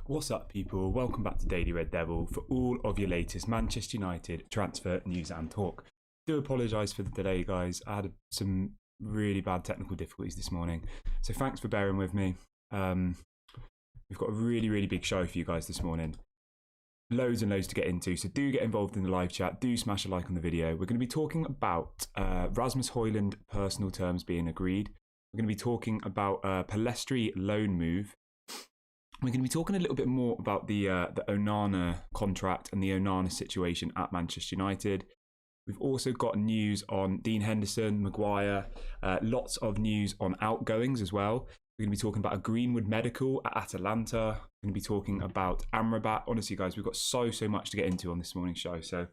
What's up, people? Welcome back to Daily Red Devil for all of your latest Manchester United transfer news and talk. Do apologise for the delay, guys. I had some really bad technical difficulties this morning, so thanks for bearing with me. We've got a really big show for you guys this morning. Loads and loads to get into, so do get involved in the live chat. Do smash a like on the video. We're going to be talking about Rasmus Hojlund personal terms being agreed. We're going to be talking about Palestri loan move. We're going to be talking a little bit more about the Onana contract and the Onana situation at Manchester United. We've also got news on Dean Henderson, Maguire, lots of news on outgoings as well. We're going to be talking about a Greenwood medical at Atalanta. We're going to be talking about Amrabat. Honestly, guys, we've got so much to get into on this morning's show. So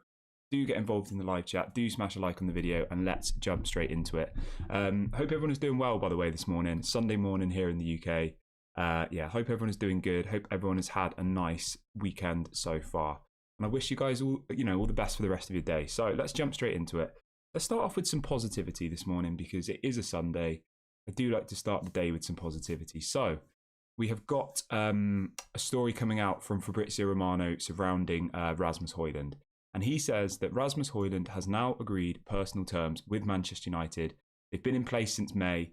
do get involved in the live chat. Do smash a like on the video and let's jump straight into it. Hope everyone is doing well, by the way, this morning. Sunday morning here in the UK. Hope everyone is doing good. Hope everyone has had a nice weekend so far. And I wish you guys all the best for the rest of your day. So let's jump straight into it. Let's start off with some positivity this morning because it is a Sunday. I do like to start the day with some positivity. So we have got a story coming out from Fabrizio Romano surrounding Rasmus Hojlund. And he says that Rasmus Hojlund has now agreed personal terms with Manchester United. They've been in place since May.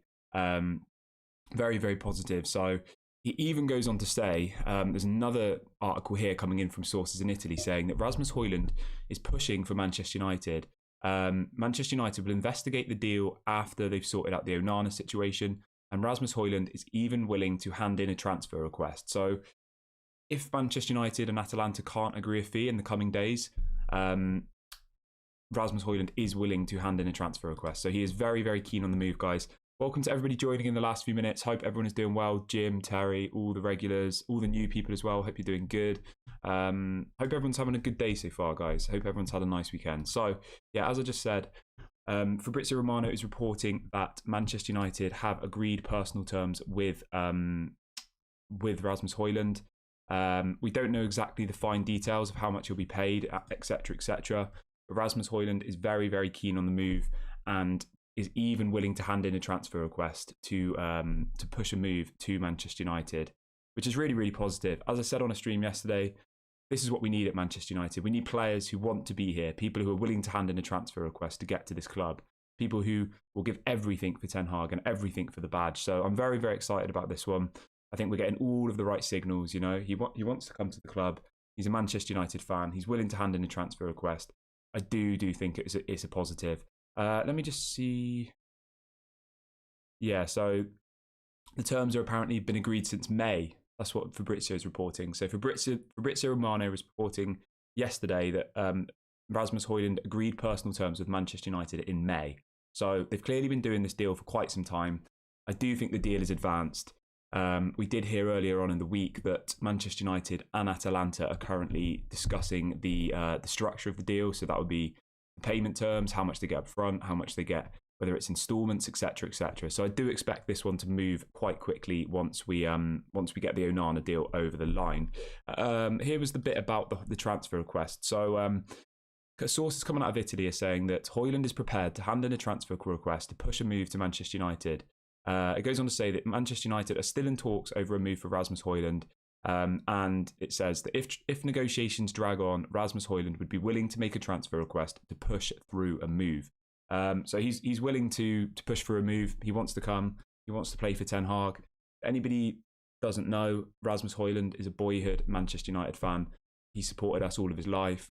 Very positive. So he even goes on to say, there's another article here coming in from sources in Italy saying that Rasmus Hojlund is pushing for Manchester United. Manchester United will investigate the deal after they've sorted out the Onana situation, and Rasmus Hojlund is even willing to hand in a transfer request. So if Manchester United and Atalanta can't agree a fee in the coming days, Rasmus Hojlund is willing to hand in a transfer request. So he is very keen on the move, guys. Welcome to everybody joining in the last few minutes. Hope everyone is doing well. Jim, Terry, all the regulars, all the new people as well. Hope you're doing good. Hope everyone's having a good day so far, guys. Hope everyone's had a nice weekend. So, yeah, as I just said, Fabrizio Romano is reporting that Manchester United have agreed personal terms with Rasmus Hojlund. We don't know exactly the fine details of how much he'll be paid, etc. But Rasmus Hojlund is very keen on the move and is even willing to hand in a transfer request to push a move to Manchester United, which is really positive. As I said on a stream yesterday, this is what we need at Manchester United. We need players who want to be here, people who are willing to hand in a transfer request to get to this club, people who will give everything for Ten Hag and everything for the badge. So I'm very excited about this one. I think we're getting all of the right signals. You know, he wants to come to the club. He's a Manchester United fan. He's willing to hand in a transfer request. I do think it's a positive. Let me just see. Yeah, so the terms are apparently been agreed since May. That's what Fabrizio is reporting. So Fabrizio Romano was reporting yesterday that Rasmus Hojlund agreed personal terms with Manchester United in May. So they've clearly been doing this deal for quite some time. I do think the deal is advanced. We did hear earlier on in the week that Manchester United and Atalanta are currently discussing the structure of the deal. So that would be payment terms, how much they get up front, how much they get, whether it's installments, etc. So I do expect this one to move quite quickly once we get the Onana deal over the line. Here was the bit about the transfer request. So sources coming out of Italy are saying that Hojlund is prepared to hand in a transfer request to push a move to Manchester United. It goes on to say that Manchester United are still in talks over a move for Rasmus Hojlund. And it says that if negotiations drag on, Rasmus Hojlund would be willing to make a transfer request to push through a move. So he's willing to push for a move. He wants to come. He wants to play for Ten Hag. Anybody doesn't know, Rasmus Hojlund is a boyhood Manchester United fan. He supported us all of his life.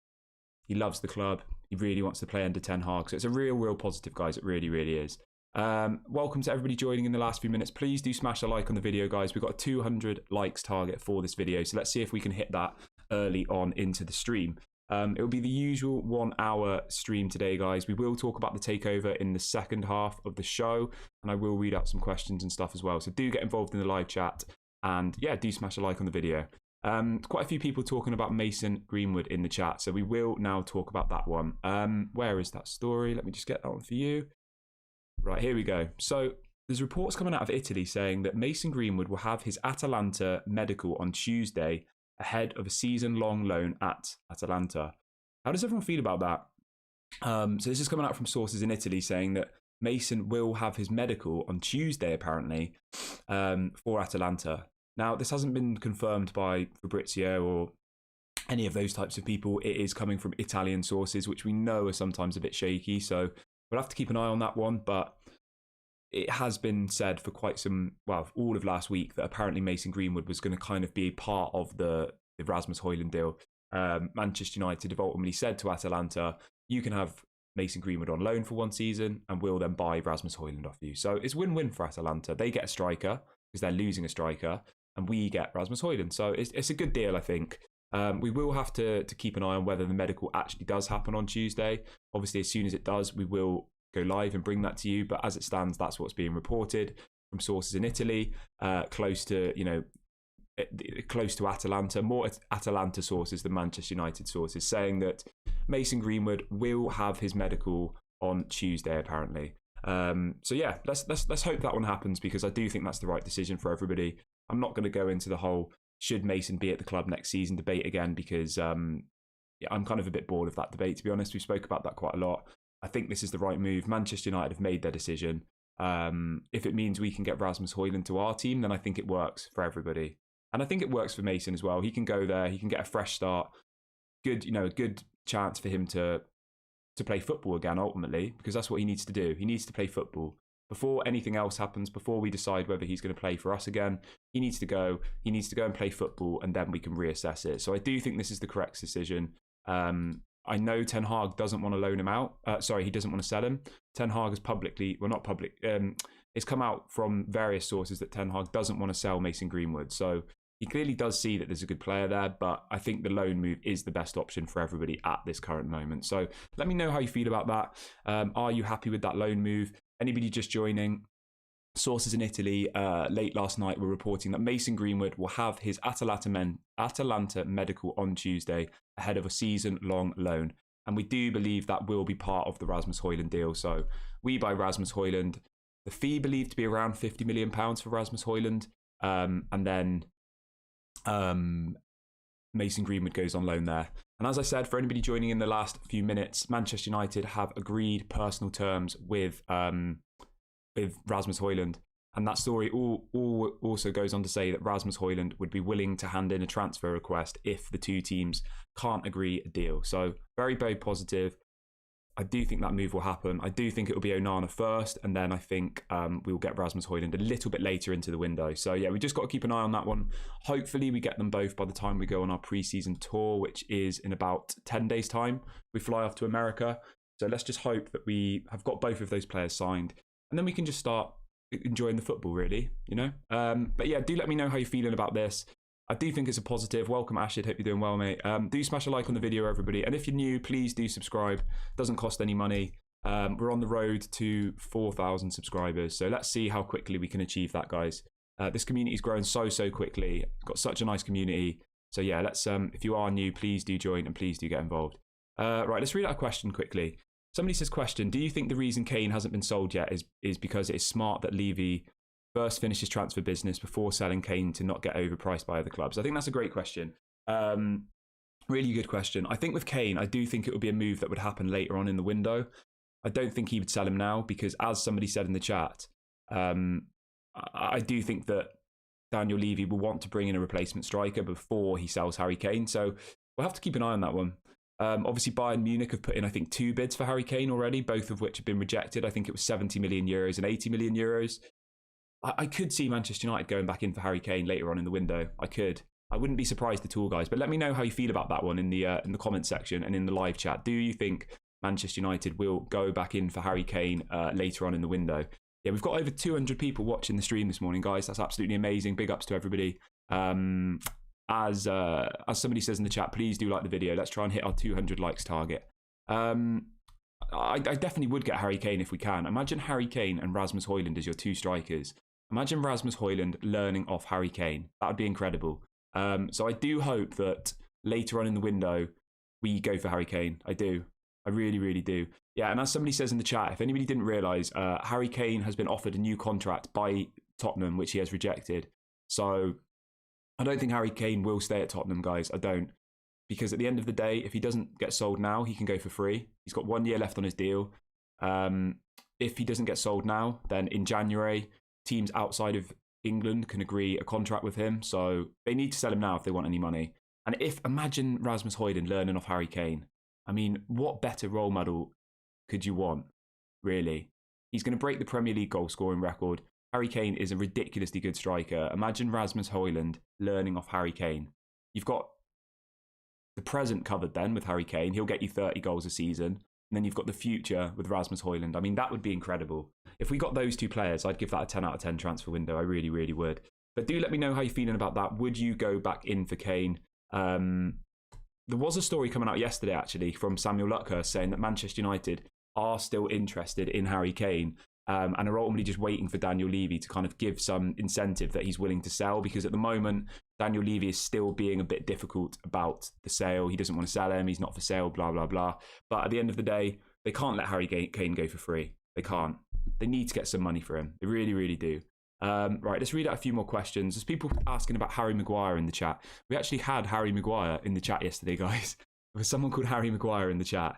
He loves the club. He really wants to play under Ten Hag. So it's a real positive, guys. It really is. Welcome to everybody joining in the last few minutes. Please do smash a like on the video, guys. We've got a 200 likes target for this video, so let's see if we can hit that early on into the stream. It will be the usual 1 hour stream today, guys. We will talk about the takeover in the second half of the show, and I will read out some questions and stuff as well. So do get involved in the live chat, and yeah, do smash a like on the video. Quite a few people talking about Mason Greenwood in the chat, so we will now talk about that one. Where is that story? Let me just get that one for you. Right, here we go. So there's reports coming out of Italy saying that Mason Greenwood will have his Atalanta medical on Tuesday ahead of a season-long loan at Atalanta. How does everyone feel about that? So this is coming out from sources in Italy saying that Mason will have his medical on Tuesday, apparently, for Atalanta. Now, this hasn't been confirmed by Fabrizio or any of those types of people. It is coming from Italian sources, which we know are sometimes a bit shaky. So we'll have to keep an eye on that one. But it has been said for all of last week, that apparently Mason Greenwood was going to kind of be part of the Rasmus Hojlund deal. Manchester United have ultimately said to Atalanta, you can have Mason Greenwood on loan for one season and we'll then buy Rasmus Hojlund off you. So it's win-win for Atalanta. They get a striker because they're losing a striker, and we get Rasmus Hojlund. So it's a good deal, I think. We will have to keep an eye on whether the medical actually does happen on Tuesday. Obviously, as soon as it does, we will go live and bring that to you. But as it stands, that's what's being reported from sources in Italy, close to Atalanta, more Atalanta sources than Manchester United sources, saying that Mason Greenwood will have his medical on Tuesday, apparently. So yeah, let's hope that one happens, because I do think that's the right decision for everybody. I'm not going to go into the whole should Mason be at the club next season debate again, because I'm kind of a bit bored of that debate, to be honest. We spoke about that quite a lot. I think this is the right move. Manchester United have made their decision. If it means we can get Rasmus Hojlund to our team, then I think it works for everybody. And I think it works for Mason as well. He can go there, he can get a fresh start. A good chance for him to play football again, ultimately, because that's what he needs to do. He needs to play football. Before anything else happens, before we decide whether he's going to play for us again, he needs to go and play football, and then we can reassess it. So I do think this is the correct decision. I know Ten Hag doesn't want to loan him out. He doesn't want to sell him. Ten Hag has it's come out from various sources that Ten Hag doesn't want to sell Mason Greenwood. So he clearly does see that there's a good player there, but I think the loan move is the best option for everybody at this current moment. So let me know how you feel about that. Are you happy with that loan move? Anybody just joining? Sources in Italy late last night were reporting that Mason Greenwood will have his Atalanta medical on Tuesday ahead of a season-long loan. And we do believe that will be part of the Rasmus Hojlund deal. So we buy Rasmus Hojlund. The fee believed to be around £50 million for Rasmus Hojlund. And then Mason Greenwood goes on loan there. And as I said, for anybody joining in the last few minutes, Manchester United have agreed personal terms with Rasmus Hojlund. And that story also goes on to say that Rasmus Hojlund would be willing to hand in a transfer request if the two teams can't agree a deal. So very, very positive. I do think that move will happen. I do think it will be Onana first, and then I think we'll get Rasmus Hojlund a little bit later into the window. So yeah, we just got to keep an eye on that one. Hopefully we get them both by the time we go on our pre-season tour, which is in about 10 days' time. We fly off to America. So let's just hope that we have got both of those players signed, and then we can just start enjoying the football, really, But yeah, do let me know how you're feeling about this. I do think it's a positive. Welcome, Ashid. Hope you're doing well, mate. Do smash a like on the video, everybody. And if you're new, please do subscribe. Doesn't cost any money. We're on the road to 4,000 subscribers. So let's see how quickly we can achieve that, guys. This community's grown so quickly. Got such a nice community. So yeah, let's. If you are new, please do join and please do get involved. Right, let's read out a question quickly. Somebody says, question, do you think the reason Kane hasn't been sold yet is because it is smart that Levy first finishes transfer business before selling Kane to not get overpriced by other clubs? I think that's a great question. Really good question. I think with Kane, I do think it would be a move that would happen later on in the window. I don't think he would sell him now because, as somebody said in the chat, I do think that Daniel Levy will want to bring in a replacement striker before he sells Harry Kane. So we'll have to keep an eye on that one. Obviously, Bayern Munich have put in, I think, 2 bids for Harry Kane already, both of which have been rejected. I think it was 70 million euros and 80 million euros. I could see Manchester United going back in for Harry Kane later on in the window. I could. I wouldn't be surprised at all, guys. But let me know how you feel about that one in the comment section and in the live chat. Do you think Manchester United will go back in for Harry Kane later on in the window? Yeah, we've got over 200 people watching the stream this morning, guys. That's absolutely amazing. Big ups to everybody. As somebody says in the chat, please do like the video. Let's try and hit our 200 likes target. I definitely would get Harry Kane if we can. Imagine Harry Kane and Rasmus Hojlund as your 2 strikers. Imagine Rasmus Hojlund learning off Harry Kane. That would be incredible. So I do hope that later on in the window, we go for Harry Kane. I do. I really, really do. Yeah, and as somebody says in the chat, if anybody didn't realise, Harry Kane has been offered a new contract by Tottenham, which he has rejected. So I don't think Harry Kane will stay at Tottenham, guys. I don't. Because at the end of the day, if he doesn't get sold now, he can go for free. He's got 1 year left on his deal. If he doesn't get sold now, then in January, teams outside of England can agree a contract with him. So they need to sell him now if they want any money. And imagine Rasmus Hojlund learning off Harry Kane. I mean, what better role model could you want, really? He's going to break the Premier League goal scoring record. Harry Kane is a ridiculously good striker. Imagine Rasmus Hojlund learning off Harry Kane. You've got the present covered then with Harry Kane. He'll get you 30 goals a season. And then you've got the future with Rasmus Hojlund. I mean, that would be incredible. If we got those two players, I'd give that a 10 out of 10 transfer window. I really, really would. But do let me know how you're feeling about that. Would you go back in for Kane? There was a story coming out yesterday, actually, from Samuel Luckhurst saying that Manchester United are still interested in Harry Kane and are ultimately just waiting for Daniel Levy to kind of give some incentive that he's willing to sell, because at the moment, Daniel Levy is still being a bit difficult about the sale. He doesn't want to sell him. He's not for sale, blah, blah, blah. But at the end of the day, they can't let Harry Kane go for free. They can't. They need to get some money for him. They really, really do. Right, let's read out a few more questions. There's people asking about Harry Maguire in the chat. We actually had Harry Maguire in the chat yesterday, guys. There was someone called Harry Maguire in the chat.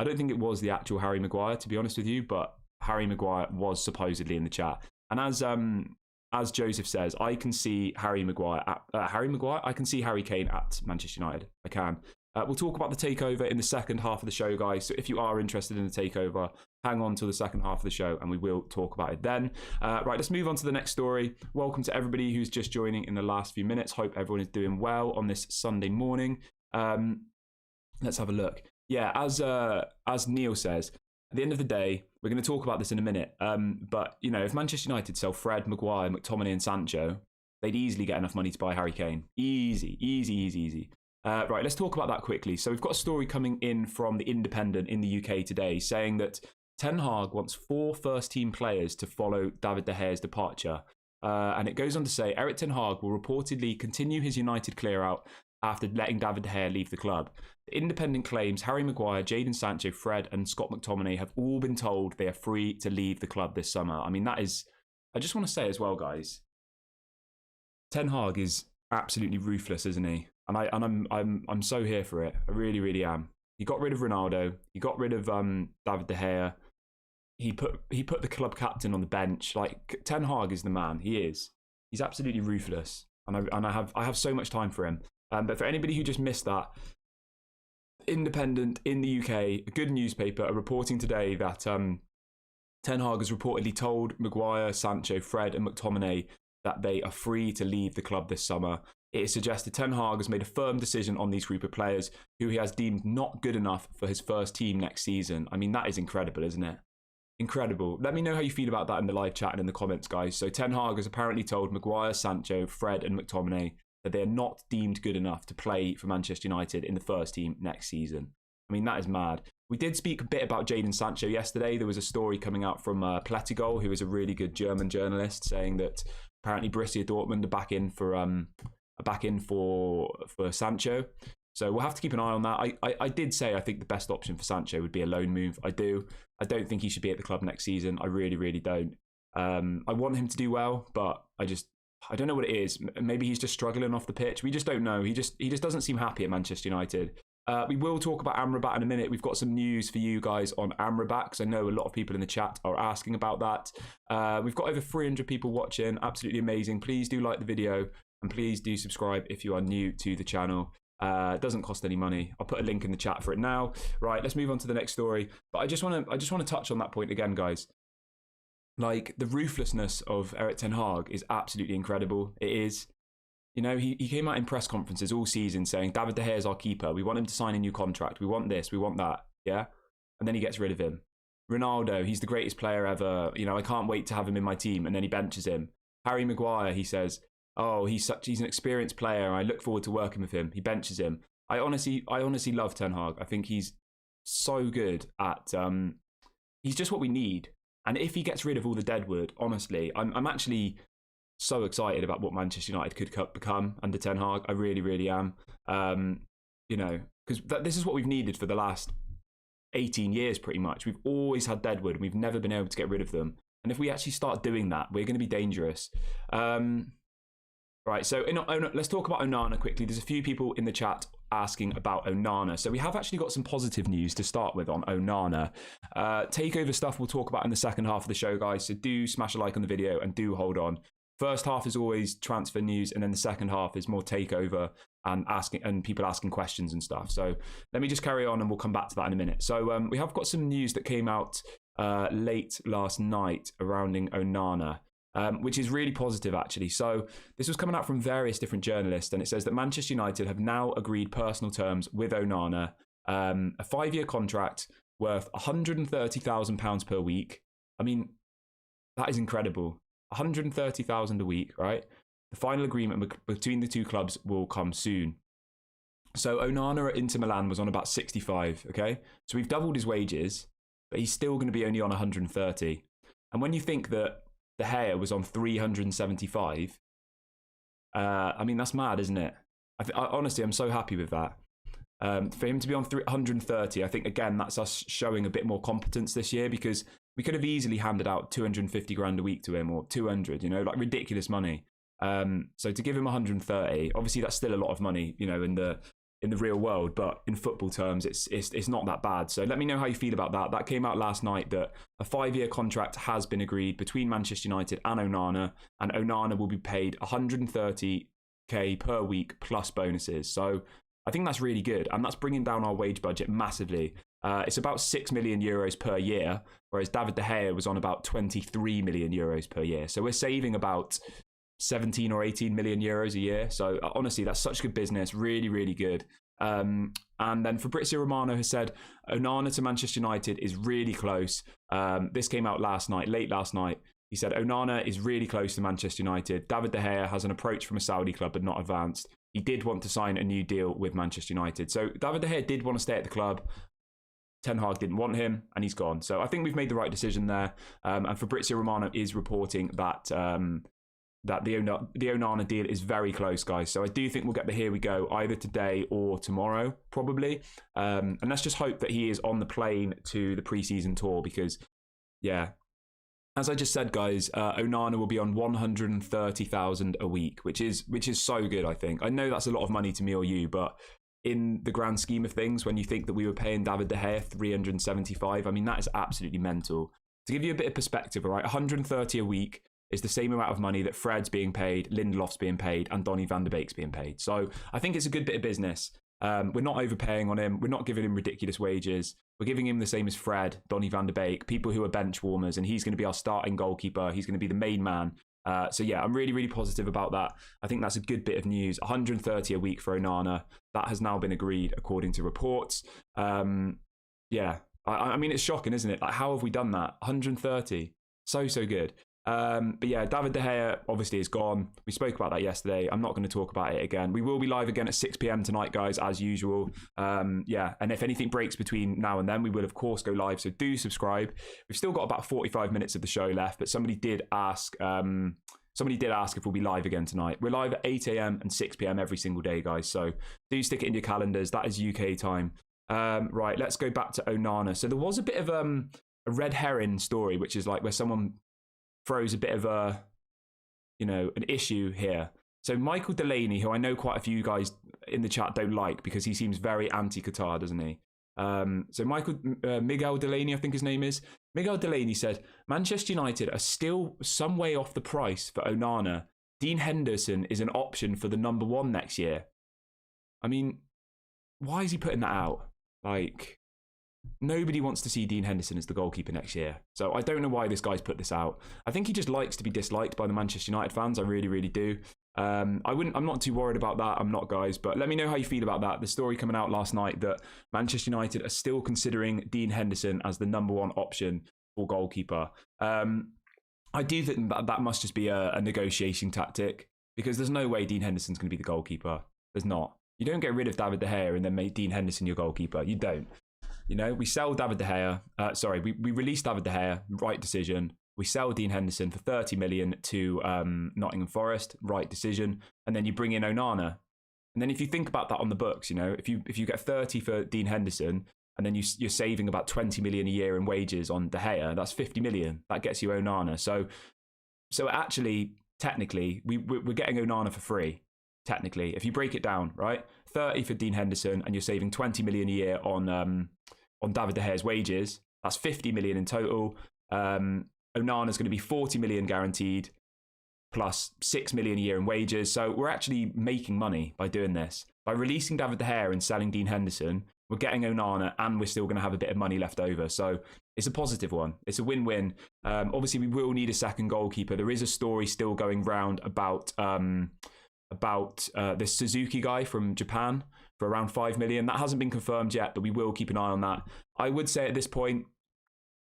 I don't think it was the actual Harry Maguire, to be honest with you, but Harry Maguire was supposedly in the chat. And as Joseph says, I can see Harry Maguire. I can see Harry Kane at Manchester United. I can. We'll talk about the takeover in the second half of the show, guys. So if you are interested in the takeover, hang on till the second half of the show and we will talk about it then. Right, let's move on to the next story. Welcome to everybody who's just joining in the last few minutes. Hope everyone is doing well on this Sunday morning. Let's have a look. Yeah, as Neil says, at the end of the day, we're going to talk about this in a minute. But, you know, if Manchester United sell Fred, Maguire, McTominay and Sancho, they'd easily get enough money to buy Harry Kane. Easy. Right, let's talk about that quickly. So we've got a story coming in from The Independent in the UK today saying that Ten Hag wants 4 first-team players to follow David De Gea's departure. And it goes on to say, Erik Ten Hag will reportedly continue his United clear-out after letting David De Gea leave the club. The Independent claims Harry Maguire, Jadon Sancho, Fred and Scott McTominay have all been told they are free to leave the club this summer. I mean, that is... I just want to say as well, guys, Ten Hag is absolutely ruthless, isn't he? And I'm so here for it. I really, really am. He got rid of Ronaldo. He got rid of David De Gea. He put the club captain on the bench. Like, Ten Hag is the man. He is. He's absolutely ruthless, and I have so much time for him. But for anybody who just missed that, Independent in the UK, a good newspaper, are reporting today that Ten Hag has reportedly told Maguire, Sancho, Fred and McTominay that they are free to leave the club this summer. It is suggested Ten Hag has made a firm decision on these group of players who he has deemed not good enough for his first team next season. I mean, that is incredible, isn't it? Incredible. Let me know how you feel about that in the live chat and in the comments, guys. So Ten Hag has apparently told Maguire, Sancho, Fred and McTominay that they are not deemed good enough to play for Manchester United in the first team next season. I mean, that is mad. We did speak a bit about Jadon Sancho yesterday. There was a story coming out from Plettigol, who is a really good German journalist, saying that apparently Borussia Dortmund are back in for Sancho. So we'll have to keep an eye on that. I did say I think the best option for Sancho would be a loan move. I do. I don't think he should be at the club next season. I really, really don't. I want him to do well, but I don't know what it is. Maybe he's just struggling off the pitch. We just don't know. He just doesn't seem happy at Manchester United. We will talk about Amrabat in a minute. We've got some news for you guys on Amrabat, because I know a lot of people in the chat are asking about that. We've got over 300 people watching. Absolutely amazing. Please do like the video and please do subscribe if you are new to the channel. It doesn't cost any money. I'll put a link in the chat for it now. Right, let's move on to the next story. But I just want to touch on that point again, guys. Like, the ruthlessness of Erik Ten Hag is absolutely incredible. It is. You know, he came out in press conferences all season saying, David De Gea is our keeper. We want him to sign a new contract. We want this. We want that. Yeah? And then he gets rid of him. Ronaldo, he's the greatest player ever. You know, I can't wait to have him in my team. And then he benches him. Harry Maguire, he says, oh, he's an experienced player. I look forward to working with him. He benches him. I honestly love Ten Hag. I think he's so good at... he's just what we need. And if he gets rid of all the deadwood, honestly, I'm actually so excited about what Manchester United could become under Ten Hag. I really, really am. You know, because this is what we've needed for the last 18 years, pretty much. We've always had deadwood and we've never been able to get rid of them. And if we actually start doing that, we're going to be dangerous. Right, so let's talk about Onana quickly. There's a few people in the chat asking about Onana. So we have actually got some positive news to start with on Onana. Takeover stuff we'll talk about in the second half of the show, guys. So do smash a like on the video and do hold on. First half is always transfer news, and then the second half is more takeover and people asking questions and stuff. So let me just carry on, and we'll come back to that in a minute. So we have got some news that came out late last night surrounding Onana, which is really positive, actually. So this was coming out from various different journalists, and it says that Manchester United have now agreed personal terms with Onana, a 5-year contract worth £130,000 per week. I mean, that is incredible. 130,000 a week, right? The final agreement between the two clubs will come soon. So Onana at Inter Milan was on about 65, okay? So we've doubled his wages, but he's still going to be only on 130. And when you think that De Gea was on 375, I mean, that's mad, isn't it? Honestly, I'm so happy with that. For him to be on 130, I think, again, that's us showing a bit more competence this year, because we could have easily handed out 250 grand a week to him, or 200, you know, like ridiculous money. So to give him 130, obviously that's still a lot of money, you know, in the real world, but in football terms, it's not that bad. So let me know how you feel about that. That came out last night, that a 5-year contract has been agreed between Manchester United and Onana will be paid 130k per week plus bonuses. So I think that's really good, and that's bringing down our wage budget massively. It's about 6 million euros per year, whereas David De Gea was on about 23 million euros per year. So we're saving about 17 or 18 million euros a year. So honestly, that's such good business. Really, really good. And then Fabrizio Romano has said Onana to Manchester United is really close. This came out late last night. He said Onana is really close to Manchester United. David De Gea has an approach from a Saudi club, but not advanced. He did want to sign a new deal with Manchester United. So David De Gea did want to stay at the club. Ten Hag didn't want him, and he's gone. So I think we've made the right decision there. And Fabrizio Romano is reporting that that the Onana deal is very close, guys. So I do think we'll get the here we go either today or tomorrow, probably. And let's just hope that he is on the plane to the pre-season tour, because, yeah, as I just said, guys, Onana will be on 130,000 a week, which is so good, I think. I know that's a lot of money to me or you, but in the grand scheme of things, when you think that we were paying David De Gea 375, I mean, that is absolutely mental. To give you a bit of perspective, all right, 130 a week is the same amount of money that Fred's being paid, Lindelof's being paid, and Donny van de Beek's being paid. So I think it's a good bit of business. We're not overpaying on him. We're not giving him ridiculous wages. We're giving him the same as Fred, Donny van de Beek, people who are bench warmers, and he's going to be our starting goalkeeper. He's going to be the main man. So yeah, I'm really, really positive about that. I think that's a good bit of news. 130 a week for Onana. That has now been agreed according to reports. Yeah, I mean, it's shocking, isn't it? Like, how have we done that? 130. So good. But yeah, David De Gea obviously is gone. We spoke about that yesterday. I'm not going to talk about it again. We will be live again at 6 p.m. tonight, guys, as usual. Yeah, and if anything breaks between now and then, we will, of course, go live. So do subscribe. We've still got about 45 minutes of the show left, but somebody did ask if we'll be live again tonight. We're live at 8 a.m. and 6 p.m. every single day, guys. So do stick it in your calendars. That is UK time. Right, let's go back to Onana. So there was a bit of a red herring story, which is like where someone throws a bit of an issue here. So Michael Delaney, who I know quite a few guys in the chat don't like because he seems very anti-Qatar, doesn't he? So Miguel Delaney, I think his name is. Miguel Delaney said, Manchester United are still some way off the price for Onana. Dean Henderson is an option for the number 1 next year. I mean, why is he putting that out? Like, nobody wants to see Dean Henderson as the goalkeeper next year. So I don't know why this guy's put this out. I think he just likes to be disliked by the Manchester United fans. I really, really do. I'm not too worried about that. I'm not, guys. But let me know how you feel about that. The story coming out last night that Manchester United are still considering Dean Henderson as the number 1 option for goalkeeper. I do think that must just be a negotiation tactic, because there's no way Dean Henderson's going to be the goalkeeper. There's not. You don't get rid of David De Gea and then make Dean Henderson your goalkeeper. You don't. You know, we sell David De Gea. We release David De Gea, right decision. We sell Dean Henderson for 30 million to Nottingham Forest, right decision. And then you bring in Onana. And then if you think about that on the books, you know, if you get 30 for Dean Henderson, and then you're saving about 20 million a year in wages on De Gea, that's 50 million. That gets you Onana. So actually, technically, we're getting Onana for free, technically. If you break it down, right? 30 for Dean Henderson, and you're saving 20 million a year on David De Gea's wages. That's 50 million in total. Onana's going to be 40 million guaranteed, plus 6 million a year in wages. So we're actually making money by doing this. By releasing David De Gea and selling Dean Henderson, we're getting Onana, and we're still going to have a bit of money left over. So it's a positive one. It's a win-win. Obviously, we will need a second goalkeeper. There is a story still going round about this Suzuki guy from Japan for around 5 million. That hasn't been confirmed yet, but we will keep an eye on that. I would say at this point,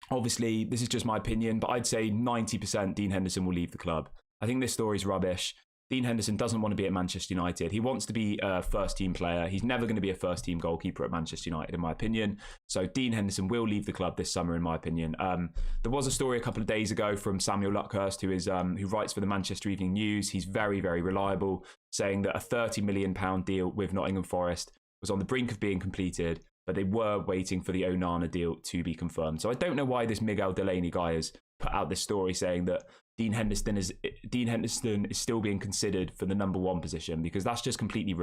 obviously, this is just my opinion, but I'd say 90% Dean Henderson will leave the club. I think this story's rubbish. Dean Henderson doesn't want to be at Manchester United. He wants to be a first-team player. He's never going to be a first-team goalkeeper at Manchester United, in my opinion. So Dean Henderson will leave the club this summer, in my opinion. There was a story a couple of days ago from Samuel Luckhurst, who writes for the Manchester Evening News. He's very, very reliable, saying that a £30 million deal with Nottingham Forest was on the brink of being completed, but they were waiting for the Onana deal to be confirmed. So I don't know why this Miguel Delaney guy has put out this story saying that Dean Henderson is still being considered for the number one position, because that's just completely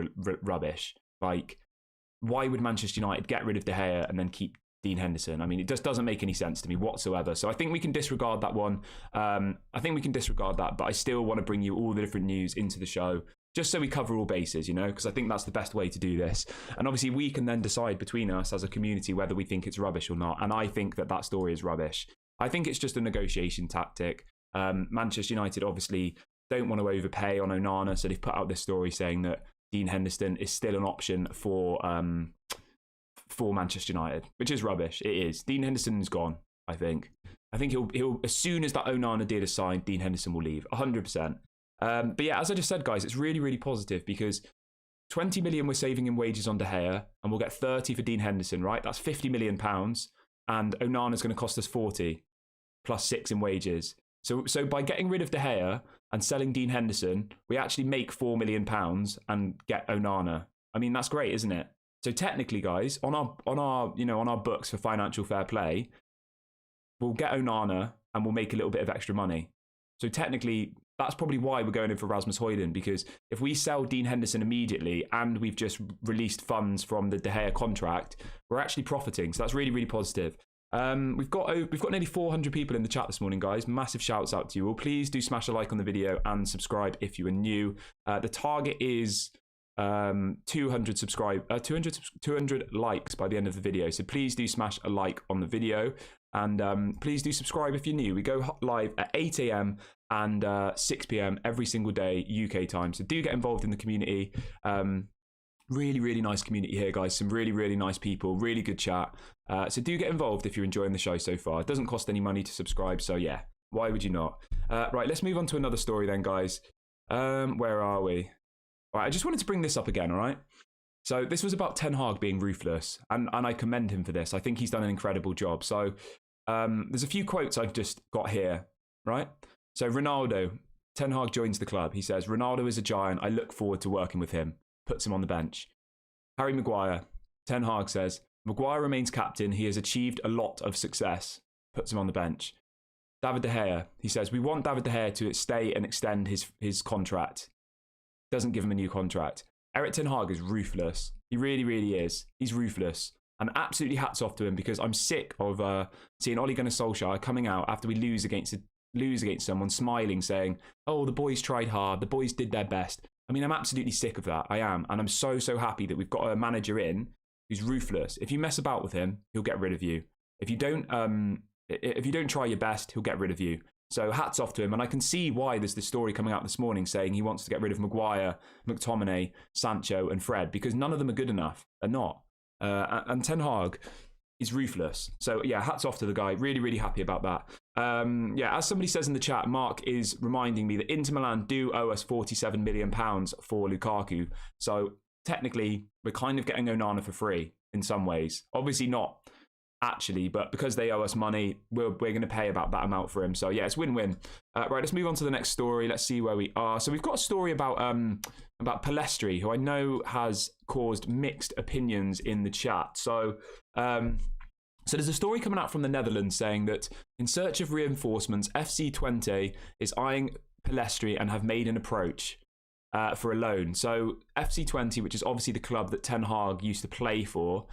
rubbish. Like, why would Manchester United get rid of De Gea and then keep Dean Henderson? I mean, it just doesn't make any sense to me whatsoever. So I think we can disregard that one. But I still want to bring you all the different news into the show, just so we cover all bases, because I think that's the best way to do this. And obviously we can then decide between us as a community whether we think it's rubbish or not. And I think that story is rubbish. I think it's just a negotiation tactic. Manchester United obviously don't want to overpay on Onana, so they've put out this story saying that Dean Henderson is still an option for Manchester United, which is rubbish. It is. Dean Henderson is gone. I think he'll as soon as that Onana deal is signed, Dean Henderson will leave 100%. But yeah, as I just said, guys, it's really, really positive, because 20 million we're saving in wages on De Gea, and we'll get 30 for Dean Henderson, right? That's 50 million pounds, and Onana's going to cost us 40 plus 6 in wages. So by getting rid of De Gea and selling Dean Henderson, we actually make £4 million and get Onana. I mean, that's great, isn't it? So technically, guys, on our books for financial fair play, we'll get Onana and we'll make a little bit of extra money. So technically, that's probably why we're going in for Rasmus Hojlund, because if we sell Dean Henderson immediately and we've just released funds from the De Gea contract, we're actually profiting. So that's really, really positive. We've got nearly 400 people in the chat this morning, guys. Massive shouts out to you all. Please do smash a like on the video and subscribe if you are new. The target is 200 likes by the end of the video. So please do smash a like on the video, and please do subscribe if you're new. We go live at 8 a.m. and 6 p.m. every single day UK time. So do get involved in the community. Really, really nice community here, guys. Some really, really nice people. Really good chat. So do get involved if you're enjoying the show so far. It doesn't cost any money to subscribe, so yeah, why would you not? Right, let's move on to another story then, guys. Where are we? All right, I just wanted to bring this up again, all right? So this was about Ten Hag being ruthless, and I commend him for this. I think he's done an incredible job. So there's a few quotes I've just got here, right? So Ronaldo, Ten Hag joins the club. He says, "Ronaldo is a giant. I look forward to working with him." Puts him on the bench. Harry Maguire, Ten Hag says, "Maguire remains captain. He has achieved a lot of success." Puts him on the bench. David De Gea, he says, "We want David De Gea to stay and extend his contract." Doesn't give him a new contract. Erik Ten Hag is ruthless. He really, really is. He's ruthless. And absolutely hats off to him, because I'm sick of seeing Ole Gunnar Solskjaer coming out after we lose against someone, smiling, saying, "Oh, the boys tried hard. The boys did their best." I mean, I'm absolutely sick of that. I am. And I'm so, so happy that we've got a manager in who's ruthless. If you mess about with him, he'll get rid of you. If you don't try your best, he'll get rid of you. So hats off to him. And I can see why there's this story coming out this morning saying he wants to get rid of Maguire, McTominay, Sancho and Fred, because none of them are good enough. They're not. And Ten Hag is ruthless. So yeah, hats off to the guy. Really, really happy about that. Yeah, as somebody says in the chat, Mark is reminding me that Inter Milan do owe us £47 million for Lukaku. So technically, we're kind of getting Onana for free in some ways. Obviously not actually, but because they owe us money, we're going to pay about that amount for him. So yeah, it's win-win. Right, let's move on to the next story. Let's see where we are. So we've got a story about Pellistri, who I know has caused mixed opinions in the chat. So there's a story coming out from the Netherlands saying that in search of reinforcements, FC Twente is eyeing Pellistri and have made an approach. for a loan. So FC20, which is obviously the club that Ten Hag used to play for,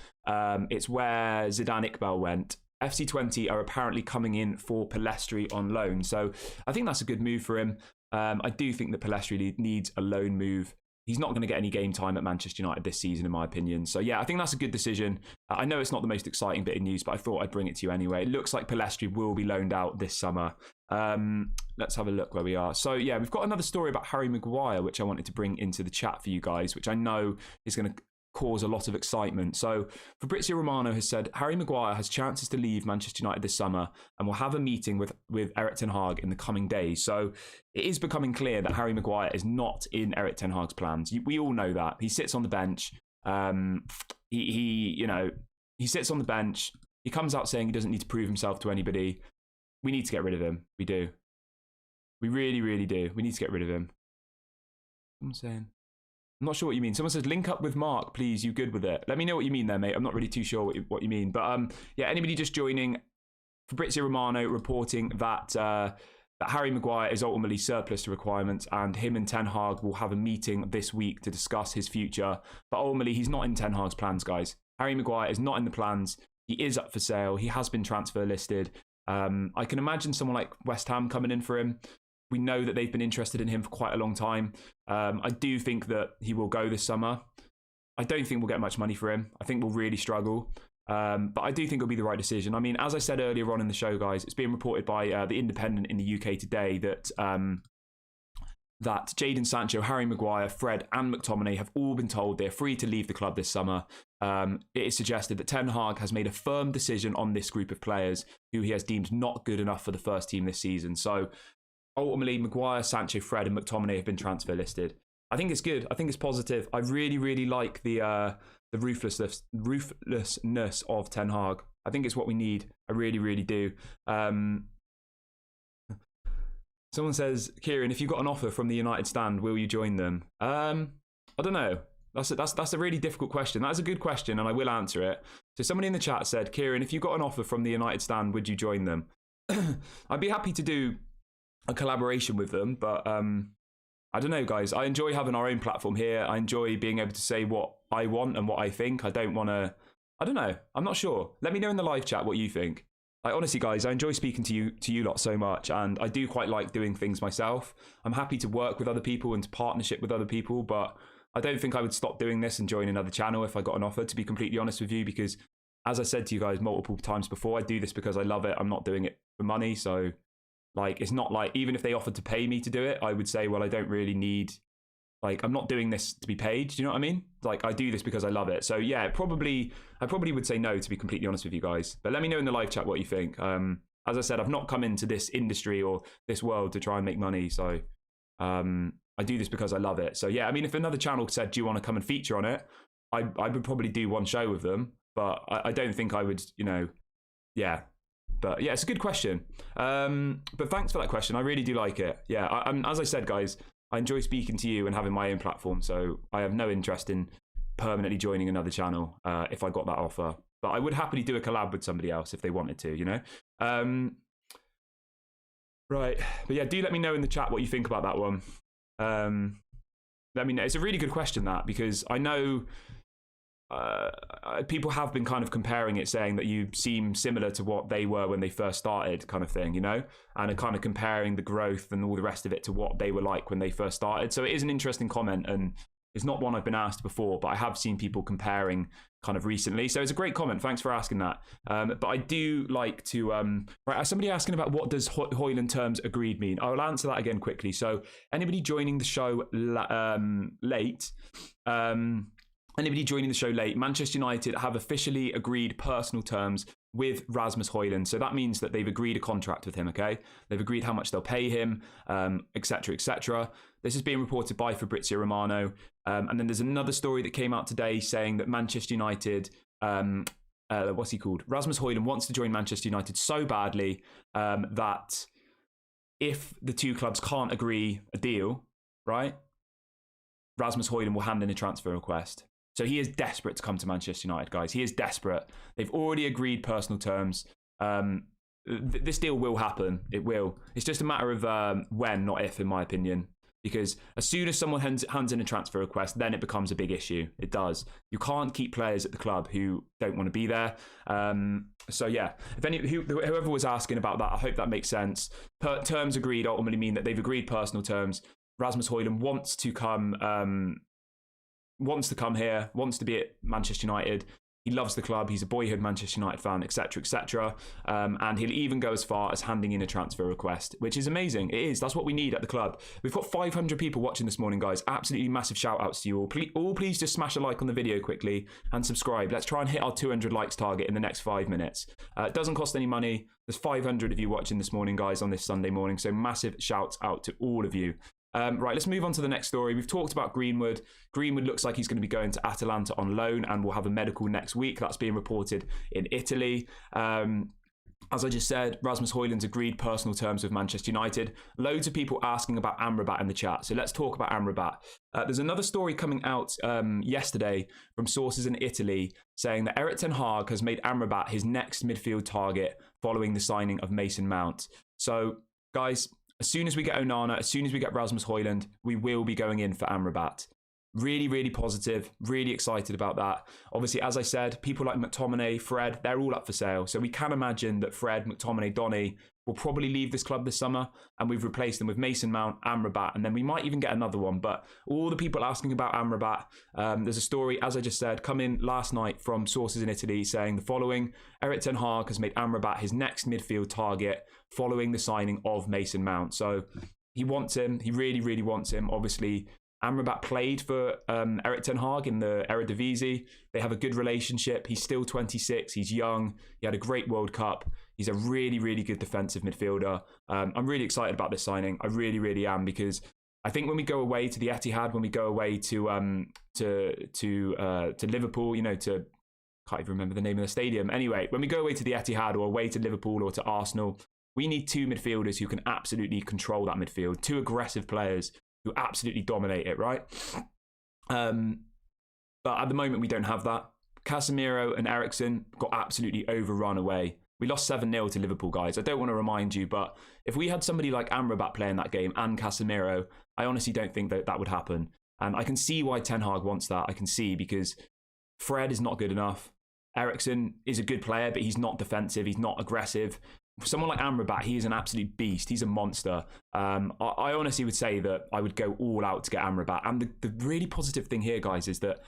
it's where Zidane Iqbal went. FC20 are apparently coming in for Pellistri on loan. So I think that's a good move for him. I do think that Pellistri needs a loan move. He's not going to get any game time at Manchester United this season, in my opinion. So yeah, I think that's a good decision. I know it's not the most exciting bit of news, but I thought I'd bring it to you anyway. It looks like Pellistri will be loaned out this summer. Let's have a look where we are. So yeah, we've got another story about Harry Maguire, which I wanted to bring into the chat for you guys, which I know is going to cause a lot of excitement. So Fabrizio Romano has said Harry Maguire has chances to leave Manchester United this summer and will have a meeting with Erik ten Hag in the coming days. So it is becoming clear that Harry Maguire is not in Erik ten Hag's plans. We all know that. He sits on the bench. He sits on the bench. He comes out saying he doesn't need to prove himself to anybody. We need to get rid of him. We do. We really, really do. We need to get rid of him. I'm saying. I'm not sure what you mean. Someone says, link up with Mark, please. You good with it? Let me know what you mean there, mate. I'm not really too sure what you mean. But yeah, anybody just joining, Fabrizio Romano reporting that that Harry Maguire is ultimately surplus to requirements and him and Ten Hag will have a meeting this week to discuss his future. But ultimately, he's not in Ten Hag's plans, guys. Harry Maguire is not in the plans. He is up for sale. He has been transfer listed. I can imagine someone like West Ham coming in for him. We know that they've been interested in him for quite a long time. I do think that he will go this summer. I don't think we'll get much money for him. I think we'll really struggle. But I do think it'll be the right decision. I mean, as I said earlier on in the show, guys, it's being reported by The Independent in the UK today that that Jadon Sancho, Harry Maguire, Fred and McTominay have all been told they're free to leave the club this summer. It is suggested that Ten Hag has made a firm decision on this group of players who he has deemed not good enough for the first team this season. So ultimately, Maguire, Sancho, Fred and McTominay have been transfer listed. I think it's good. I think it's positive. I really, really like the ruthlessness of Ten Hag. I think it's what we need. I really, really do. Someone says, Kieran, if you got an offer from the United stand, will you join them? I don't know. That's a really difficult question. That's a good question, and I will answer it. So somebody in the chat said, Kieran, if you got an offer from the United stand, would you join them? I'd be happy to do a collaboration with them, but I don't know, guys. I enjoy having our own platform here. I enjoy being able to say what I want and what I think. I don't want to. I don't know. I'm not sure. Let me know in the live chat what you think. Honestly, guys, I enjoy speaking to you lot so much, and I do quite like doing things myself. I'm happy to work with other people and to partnership with other people, but I don't think I would stop doing this and join another channel if I got an offer, to be completely honest with you, because as I said to you guys multiple times before, I do this because I love it. I'm not doing it for money, so like it's not like even if they offered to pay me to do it, I would say, well, I don't really need. Like, I'm not doing this to be paid. Do you know what I mean? Like, I do this because I love it. So, yeah, I probably would say no, to be completely honest with you guys. But let me know in the live chat what you think. As I said, I've not come into this industry or this world to try and make money. So, I do this because I love it. So, yeah, I mean, if another channel said, do you want to come and feature on it? I would probably do one show with them. But I don't think I would, yeah. But, yeah, it's a good question. But thanks for that question. I really do like it. Yeah, as I said, guys, I enjoy speaking to you and having my own platform, so I have no interest in permanently joining another channel if I got that offer. But I would happily do a collab with somebody else if they wanted to, Right, but yeah, do let me know in the chat what you think about that one. Let me know. It's a really good question, that, because I know people have been kind of comparing it, saying that you seem similar to what they were when they first started, kind of thing, and are kind of comparing the growth and all the rest of it to what they were like when they first started. So it is an interesting comment, and it's not one I've been asked before, but I have seen people comparing kind of recently. So it's a great comment. Thanks for asking that. But I do like to, right, somebody asking about what does Hojlund terms agreed mean? I will answer that again quickly. So anybody joining the show late, Manchester United have officially agreed personal terms with Rasmus Hojlund. So that means that they've agreed a contract with him, okay? They've agreed how much they'll pay him, etc., etc. This is being reported by Fabrizio Romano. And then there's another story that came out today saying that Manchester United, what's he called? Rasmus Hojlund wants to join Manchester United so badly that if the two clubs can't agree a deal, right, Rasmus Hojlund will hand in a transfer request. So he is desperate to come to Manchester United, guys. He is desperate. They've already agreed personal terms. This deal will happen. It will. It's just a matter of when, not if, in my opinion. because as soon as someone hands in a transfer request, then it becomes a big issue. It does. You can't keep players at the club who don't want to be there. So yeah, whoever was asking about that, I hope that makes sense. Terms agreed ultimately mean that they've agreed personal terms. Rasmus Hojlund wants to come here, wants to be at Manchester United. He loves the club. He's a boyhood Manchester United fan, etc., etc. And he'll even go as far as handing in a transfer request, which is amazing. It is. That's what we need at the club. We've got 500 people watching this morning, guys. Absolutely massive shout outs to you all. Please just smash a like on the video quickly and subscribe. Let's try and hit our 200 likes target in the next 5 minutes. It doesn't cost any money. There's 500 of you watching this morning, guys, on this Sunday morning. So massive shouts out to all of you. Right, let's move on to the next story. We've talked about Greenwood. Greenwood looks like he's going to be going to Atalanta on loan and will have a medical next week. That's being reported in Italy. As I just said, Rasmus Hojlund's agreed personal terms with Manchester United. Loads of people asking about Amrabat in the chat. So let's talk about Amrabat. There's another story coming out yesterday from sources in Italy saying that Erik ten Hag has made Amrabat his next midfield target following the signing of Mason Mount. So, guys, as soon as we get Onana, as soon as we get Rasmus Hojlund, we will be going in for Amrabat. Really, really positive, really excited about that. Obviously, as I said, people like McTominay, Fred, they're all up for sale. So we can imagine that Fred, McTominay, Donny will probably leave this club this summer, and we've replaced them with Mason Mount, Amrabat, and then we might even get another one. But all the people asking about Amrabat, there's a story, as I just said, come in last night from sources in Italy saying the following: Erik ten Hag has made Amrabat his next midfield target following the signing of Mason Mount. So he wants him. He really, really wants him. Obviously, Amrabat played for Erik ten Hag in the Eredivisie. They have a good relationship. He's still 26. He's young. He had a great World Cup. He's a really, really good defensive midfielder. I'm really excited about this signing. I really, really am, because I think when we go away to the Etihad, when we go away to Liverpool, can't even remember the name of the stadium. Anyway, when we go away to the Etihad or away to Liverpool or to Arsenal, we need two midfielders who can absolutely control that midfield. Two aggressive players who absolutely dominate it, right? But at the moment, we don't have that. Casemiro and Eriksen got absolutely overrun away. We lost 7-0 to Liverpool, guys. I don't want to remind you, but if we had somebody like Amrabat playing that game and Casemiro, I honestly don't think that would happen. And I can see why Ten Hag wants that. I can see, because Fred is not good enough. Eriksen is a good player, but he's not defensive. He's not aggressive. Someone like Amrabat, he is an absolute beast. He's a monster. I honestly would say that I would go all out to get Amrabat. And the really positive thing here, guys, is that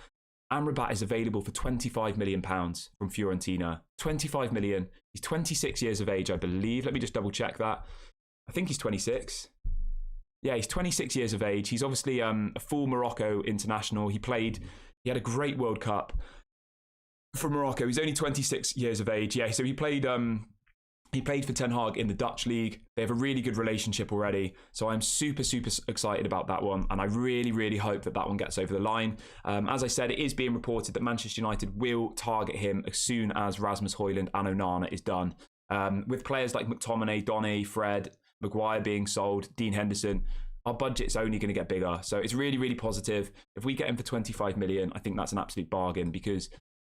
Amrabat is available for £25 million from Fiorentina. 25 million. He's 26 years of age, I believe. Let me just double check that. I think he's 26. Yeah, he's 26 years of age. He's obviously a full Morocco international. He had a great World Cup for Morocco. He's only 26 years of age. Yeah, so he played for Ten Hag in the Dutch league. They have a really good relationship already. So I'm super, super excited about that one. And I really, really hope that one gets over the line. As I said, it is being reported that Manchester United will target him as soon as Rasmus Hojlund and Onana is done. With players like McTominay, Donny, Fred, Maguire being sold, Dean Henderson, our budget's only going to get bigger. So it's really, really positive. If we get him for 25 million, I think that's an absolute bargain, because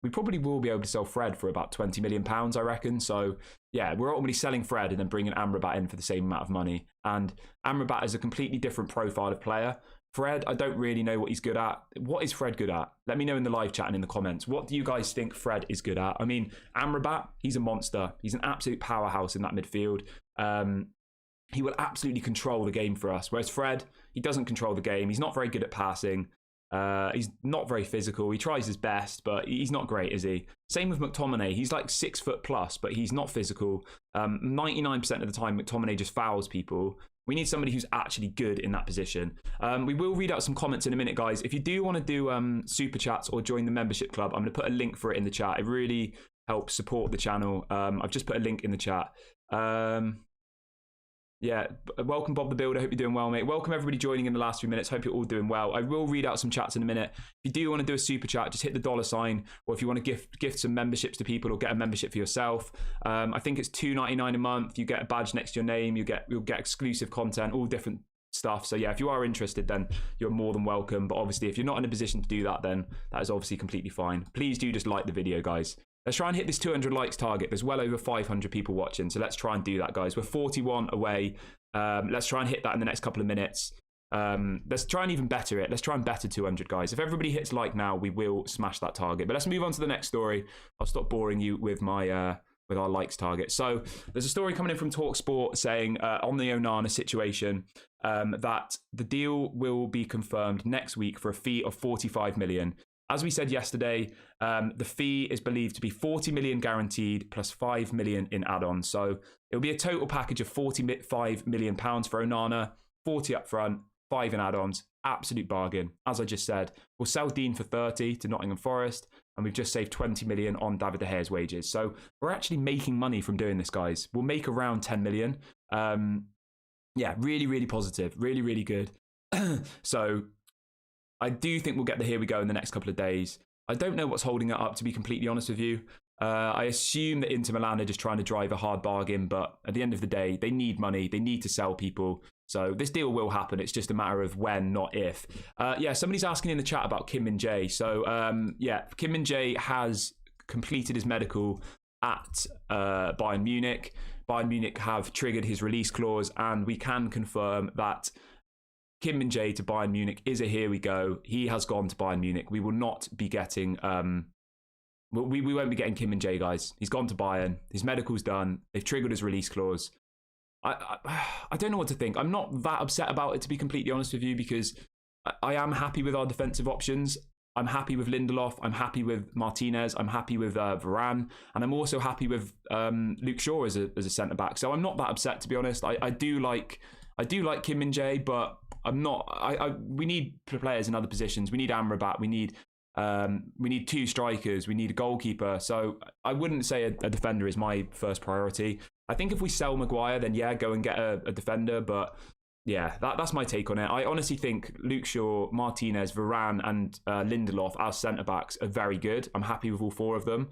we probably will be able to sell Fred for about £20 million, I reckon. So yeah, we're ultimately selling Fred and then bringing Amrabat in for the same amount of money. And Amrabat is a completely different profile of player. Fred, I don't really know what he's good at. What is Fred good at? Let me know in the live chat and in the comments. What do you guys think Fred is good at? I mean, Amrabat, he's a monster. He's an absolute powerhouse in that midfield. He will absolutely control the game for us. Whereas Fred, he doesn't control the game. He's not very good at passing. He's not very physical. He tries his best, but he's not great, is he? Same with McTominay. He's like 6 foot plus, but he's not physical. 99% of the time, McTominay just fouls people. We need somebody who's actually good in that position. We will read out some comments in a minute, guys. If you do want to do super chats or join the membership club, I'm going to put a link for it in the chat. It really helps support the channel. I've just put a link in the chat. Yeah, welcome Bob the Builder. Hope you're doing well, mate. Welcome everybody joining in the last few minutes. Hope you're all doing well. I will read out some chats in a minute. If you do want to do a super chat, just hit the $sign, or if you want to gift some memberships to people or get a membership for yourself, I think it's $2.99 a month. You get a badge next to your name. You'll get exclusive content, all different stuff. So yeah, if you are interested, then you're more than welcome. But obviously, if you're not in a position to do that, then that is obviously completely fine. Please do just like the video, guys. Let's try and hit this 200 likes target. There's well over 500 people watching, so let's try and do that, guys. We're 41 away. Let's try and hit that in the next couple of minutes. Let's try and even better it. Let's try and better 200, guys. If everybody hits like now, we will smash that target. But let's move on to the next story. I'll stop boring you with my with our likes target. So there's a story coming in from TalkSport saying on the Onana situation that the deal will be confirmed next week for a fee of 45 million. As we said yesterday, the fee is believed to be 40 million guaranteed plus 5 million in add-ons. So it'll be a total package of 45 million pounds for Onana, 40 up front, 5 in add-ons. Absolute bargain. As I just said, we'll sell Dean for 30 to Nottingham Forest, and we've just saved 20 million on David De Gea's wages. So we're actually making money from doing this, guys. We'll make around 10 million. Yeah, really, really positive. Really, really good. So I do think we'll get the here we go in the next couple of days. I don't know what's holding it up, to be completely honest with you. I assume that Inter Milan are just trying to drive a hard bargain, but at the end of the day, they need money. They need to sell people. So this deal will happen. It's just a matter of when, not if. Yeah, somebody's asking in the chat about Kim Min-jae. So yeah, Kim Min-jae has completed his medical at Bayern Munich. Bayern Munich have triggered his release clause, and we can confirm that Kim Min-jae to Bayern Munich is a here we go. He has gone to Bayern Munich. We will not be getting... we won't be getting Kim Min-jae, guys. He's gone to Bayern. His medical's done. They've triggered his release clause. I don't know what to think. I'm not that upset about it, to be completely honest with you, because I am happy with our defensive options. I'm happy with Lindelof. I'm happy with Martinez. I'm happy with Varane. And I'm also happy with Luke Shaw as a centre-back. So I'm not that upset, to be honest. I do like Kim Min-jae, but I'm not... we need players in other positions. We need Amrabat. We need 2 strikers. We need a goalkeeper. So I wouldn't say a defender is my first priority. I think if we sell Maguire, then yeah, go and get a defender. But yeah, that's my take on it. I honestly think Luke Shaw, Martinez, Varane and Lindelof as centre-backs are very good. I'm happy with all 4 of them.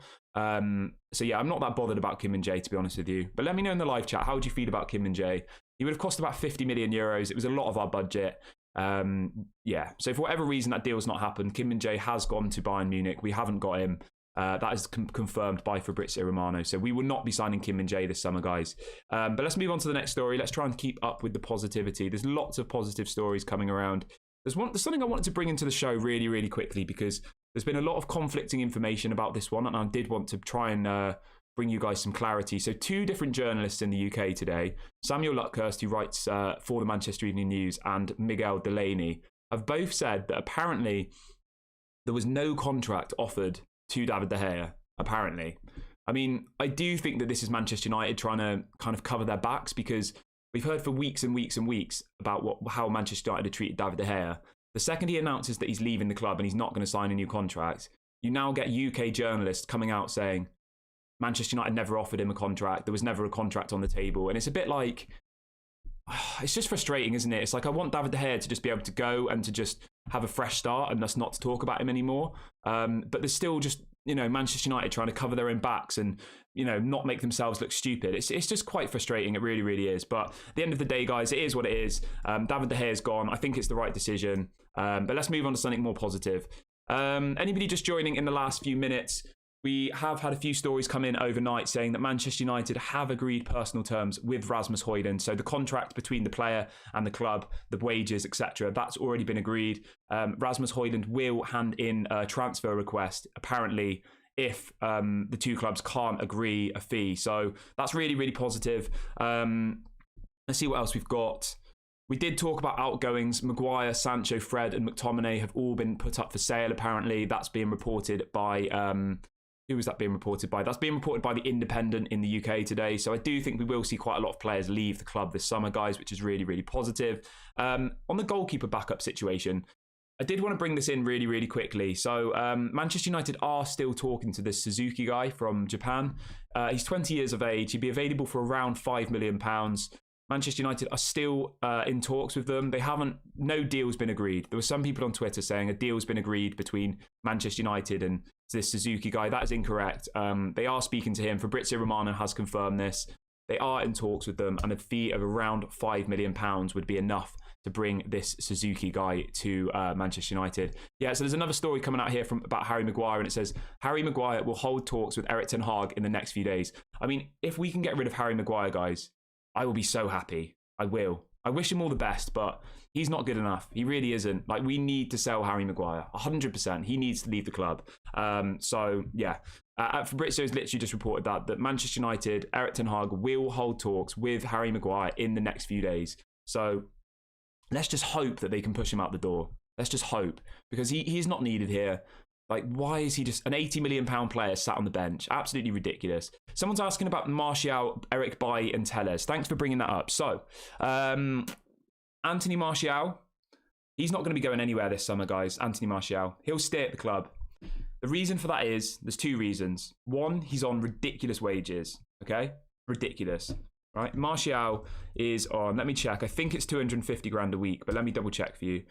So yeah, I'm not that bothered about Kim Min-jae, to be honest with you. But let me know in the live chat, how would you feel about Kim Min-jae? He would have cost about 50 million euros. It was a lot of our budget. Yeah, so for whatever reason that deal's not happened, Kim Min-jae has gone to Bayern Munich. We haven't got him. That is confirmed by Fabrizio Romano. So we will not be signing Kim Min-jae this summer, guys. But let's move on to the next story. Let's try and keep up with the positivity. There's lots of positive stories coming around. There's something I wanted to bring into the show really, really quickly, because there's been a lot of conflicting information about this one, and I did want to try and bring you guys some clarity. So 2 different journalists in the UK today, Samuel Luckhurst, who writes for the Manchester Evening News, and Miguel Delaney, have both said that apparently there was no contract offered to David De Gea, apparently. I mean, I do think that this is Manchester United trying to kind of cover their backs, because we've heard for weeks and weeks and weeks about how Manchester United had treated David De Gea. The second he announces that he's leaving the club and he's not going to sign a new contract, you now get UK journalists coming out saying Manchester United never offered him a contract. There was never a contract on the table. And it's a bit like, it's just frustrating, isn't it? It's like, I want David De Gea to just be able to go and to just have a fresh start and us not to talk about him anymore. But there's still just, Manchester United trying to cover their own backs and, not make themselves look stupid. It's just quite frustrating. It really, really is. But at the end of the day, guys, it is what it is. David De Gea's gone. I think it's the right decision. But let's move on to something more positive. Anybody just joining in the last few minutes, we have had a few stories come in overnight saying that Manchester United have agreed personal terms with Rasmus Hojlund. So the contract between the player and the club, the wages, etc., that's already been agreed. Rasmus Hojlund will hand in a transfer request, apparently, if the 2 clubs can't agree a fee. So that's really, really positive. Let's see what else we've got. We did talk about outgoings. Maguire, Sancho, Fred and McTominay have all been put up for sale, apparently. That's being reported by... who was that being reported by? That's being reported by The Independent in the UK today. So I do think we will see quite a lot of players leave the club this summer, guys, which is really, really positive. On the goalkeeper backup situation, I did want to bring this in really, really quickly. So Manchester United are still talking to this Suzuki guy from Japan. He's 20 years of age. He'd be available for around £5 million. Manchester United are still in talks with them. No deal's been agreed. There were some people on Twitter saying a deal's been agreed between Manchester United and this Suzuki guy. That is incorrect. They are speaking to him. Fabrizio Romano has confirmed this. They are in talks with them, and a fee of around £5 million would be enough to bring this Suzuki guy to Manchester United. Yeah, so there's another story coming out here about Harry Maguire, and it says, Harry Maguire will hold talks with Erik ten Hag in the next few days. I mean, if we can get rid of Harry Maguire, guys, I will be so happy. I will. I wish him all the best, but He's not good enough. He really isn't. Like, we need to sell Harry Maguire. 100%. He needs to leave the club. So, yeah. Fabrizio has literally just reported that Manchester United, Erik ten Hag, will hold talks with Harry Maguire in the next few days. So, let's just hope that they can push him out the door. Let's just hope. Because he's not needed here. Like, why is he just an £80 million player sat on the bench? Absolutely ridiculous. Someone's asking about Martial, Eric Bailly, and Telles. Thanks for bringing that up. So, Anthony Martial, he's not going to be going anywhere this summer, guys. Anthony Martial. He'll stay at the club. The reason for that is, there's two reasons. One, he's on ridiculous wages, okay? Ridiculous, right? Martial is on, let me check. I think it's 250 grand a week, but let me double check for you.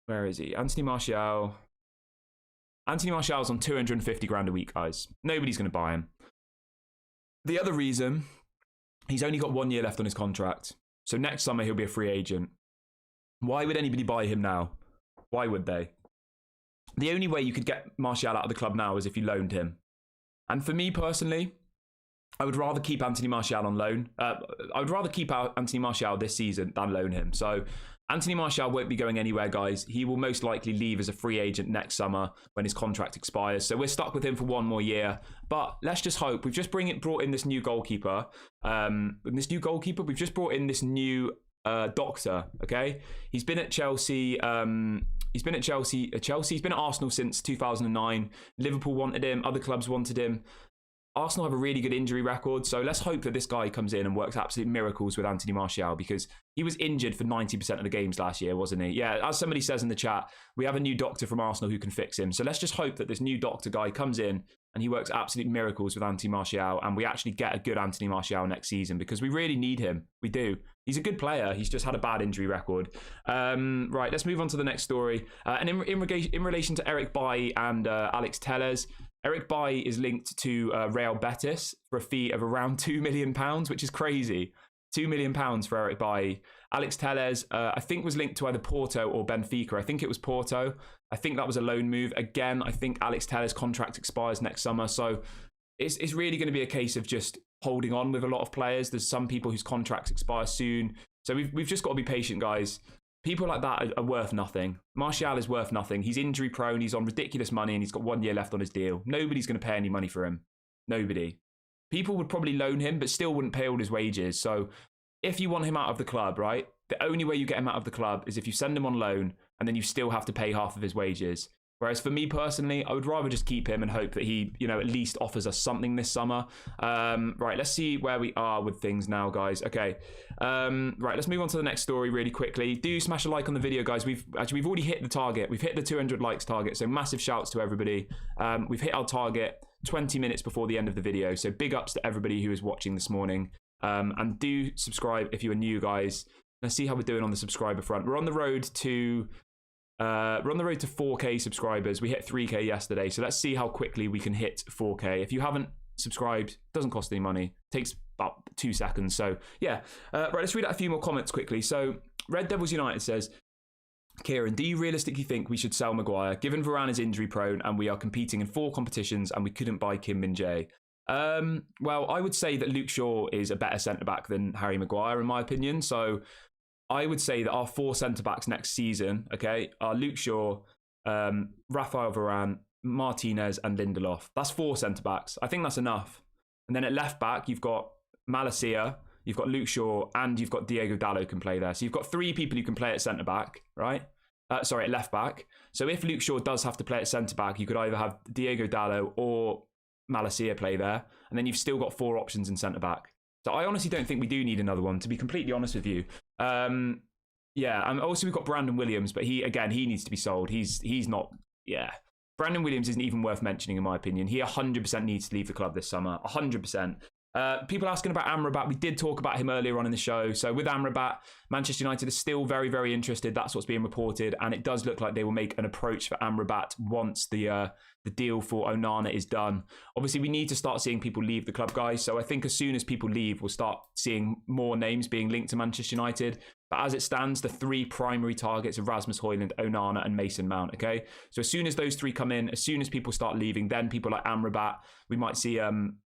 Where is he? Anthony Martial's on 250 grand a week, guys. Nobody's going to buy him. The other reason, he's only got 1 year left on his contract. So next summer, he'll be a free agent. Why would anybody buy him now? Why would they? The only way you could get Martial out of the club now is if you loaned him. And for me personally, I would rather keep Anthony Martial on loan. I would rather keep out Anthony Martial this season than loan him. So Anthony Martial won't be going anywhere, guys. He will most likely leave as a free agent next summer when his contract expires. So we're stuck with him for 1 more year. But let's just hope. We've just brought in this new goalkeeper. We've just brought in this new doctor, okay? He's been at Chelsea. He's been at Arsenal since 2009. Liverpool wanted him. Other clubs wanted him. Arsenal have a really good injury record, so let's hope that this guy comes in and works absolute miracles with Anthony Martial, because he was injured for 90% of the games last year, wasn't he? Yeah, as somebody says in the chat, we have a new doctor from Arsenal who can fix him. So let's just hope that this new doctor guy comes in and he works absolute miracles with Anthony Martial, and we actually get a good Anthony Martial next season, because we really need him. We do. He's a good player. He's just had a bad injury record. Right, let's move on to the next story. And in relation to Eric Bailly and Alex Telles, Eric Bailly is linked to Real Betis for a fee of around £2 million, which is crazy. £2 million for Eric Bailly. Alex Telles, I think, was linked to either Porto or Benfica. I think it was Porto. I think that was a loan move. Again, I think Alex Telles' contract expires next summer. So it's really going to be a case of just holding on with a lot of players. There's some people whose contracts expire soon. So we've just got to be patient, guys. People like that are worth nothing. Martial is worth nothing. He's injury prone. He's on ridiculous money, and he's got 1 year left on his deal. Nobody's going to pay any money for him. Nobody. People would probably loan him, but still wouldn't pay all his wages. So if you want him out of the club, right, the only way you get him out of the club is if you send him on loan, and then you still have to pay half of his wages. Whereas for me personally, I would rather just keep him and hope that he, at least offers us something this summer. Right, let's see where we are with things now, guys. Okay, right, let's move on to the next story really quickly. Do smash a like on the video, guys. We've already hit the target. We've hit the 200 likes target, so massive shouts to everybody. We've hit our target 20 minutes before the end of the video, so big ups to everybody who is watching this morning. And do subscribe if you are new, guys. Let's see how we're doing on the subscriber front. We're on the road to 4K subscribers. We hit 3K yesterday, so let's see how quickly we can hit 4K. If you haven't subscribed, it doesn't cost any money. It takes about 2 seconds. So yeah, right, let's read out a few more comments quickly. So Red Devils United says, Kieran, do you realistically think we should sell Maguire, given Varane is injury prone and we are competing in 4 competitions and we couldn't buy Kim Min-jae? Well, I would say that Luke Shaw is a better centre-back than Harry Maguire, in my opinion. So I would say that our 4 centre-backs next season, okay, are Luke Shaw, Raphael Varane, Martinez and Lindelof. That's 4 centre-backs. I think that's enough. And then at left-back, you've got Malacia, you've got Luke Shaw, and you've got Diego Dallo can play there. So you've got 3 people who can play at centre-back, right? At left-back. So if Luke Shaw does have to play at centre-back, you could either have Diego Dallo or Malacia play there. And then you've still got 4 options in centre-back. So I honestly don't think we do need another one, to be completely honest with you. Yeah, and also we've got Brandon Williams, but he needs to be sold. He's not, yeah. Brandon Williams isn't even worth mentioning, in my opinion. He 100% needs to leave the club this summer, 100%. People asking about Amrabat. We did talk about him earlier on in the show. So with Amrabat, Manchester United is still very, very interested. That's what's being reported. And it does look like they will make an approach for Amrabat once the deal for Onana is done. Obviously, we need to start seeing people leave the club, guys. So I think as soon as people leave, we'll start seeing more names being linked to Manchester United. But as it stands, the 3 primary targets are Rasmus Hojlund, Onana and Mason Mount, okay? So as soon as those 3 come in, as soon as people start leaving, then people like Amrabat, we might see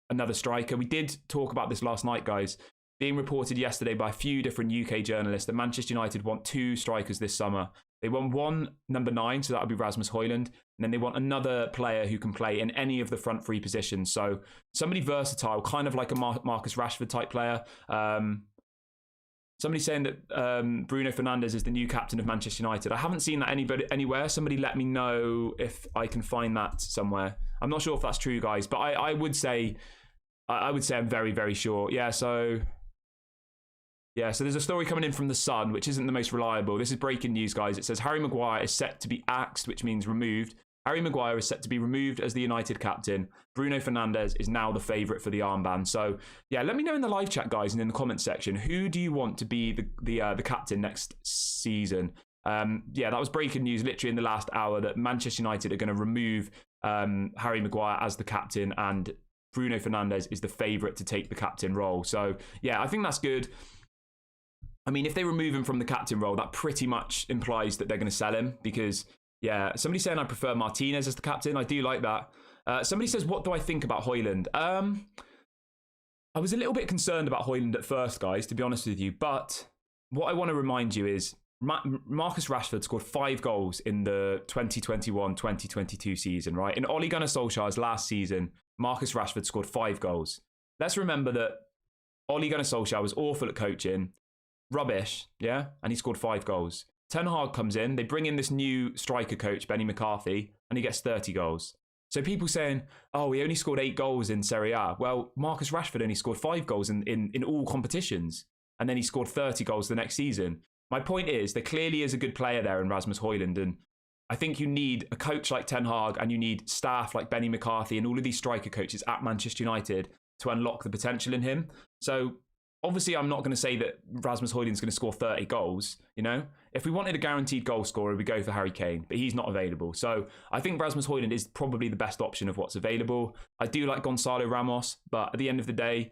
another striker. We did talk about this last night, guys. being reported yesterday by a few different UK journalists that Manchester United want 2 strikers this summer. They want one number 9, so that would be Rasmus Hojlund, and then they want another player who can play in any of the front 3 positions. So somebody versatile, kind of like a Marcus Rashford type player. Somebody saying that Bruno Fernandes is the new captain of Manchester United. I haven't seen that anywhere. Somebody let me know if I can find that somewhere. I'm not sure if that's true, guys, but I would say I'm very, very sure. So there's a story coming in from The Sun, which isn't the most reliable. This is breaking news, guys. It says Harry Maguire is set to be axed, which means removed. Harry Maguire is set to be removed as the United captain. Bruno Fernandes is now the favourite for the armband. So, let me know in the live chat, guys, and in the comments section, who do you want to be the captain next season? That was breaking news literally in the last hour that Manchester United are going to remove Harry Maguire as the captain, and Bruno Fernandes is the favourite to take the captain role. So, I think that's good. I mean, if they remove him from the captain role, that pretty much implies that they're going to sell him because, somebody's saying I prefer Martinez as the captain. I do like that. Somebody says, what do I think about Hojlund? I was a little bit concerned about Hojlund at first, guys, to be honest with you. But what I want to remind you is Marcus Rashford scored 5 goals in the 2021-2022 season, right? In Ole Gunnar Solskjaer's last season, Marcus Rashford scored 5 goals. Let's remember that Ole Gunnar Solskjaer was awful at coaching. Rubbish, and he scored 5 goals. Ten Hag comes in, they bring in this new striker coach, Benny McCarthy, and he gets 30 goals. So people saying, oh, he only scored 8 goals in Serie A. Well, Marcus Rashford only scored 5 goals in all competitions, and then he scored 30 goals the next season. My point is, there clearly is a good player there in Rasmus Hojlund, and I think you need a coach like Ten Hag, and you need staff like Benny McCarthy and all of these striker coaches at Manchester United to unlock the potential in him. So obviously, I'm not going to say that Rasmus Hojlund's going to score 30 goals, If we wanted a guaranteed goal scorer, we go for Harry Kane, but he's not available. So I think Rasmus Hojlund is probably the best option of what's available. I do like Gonzalo Ramos, but at the end of the day,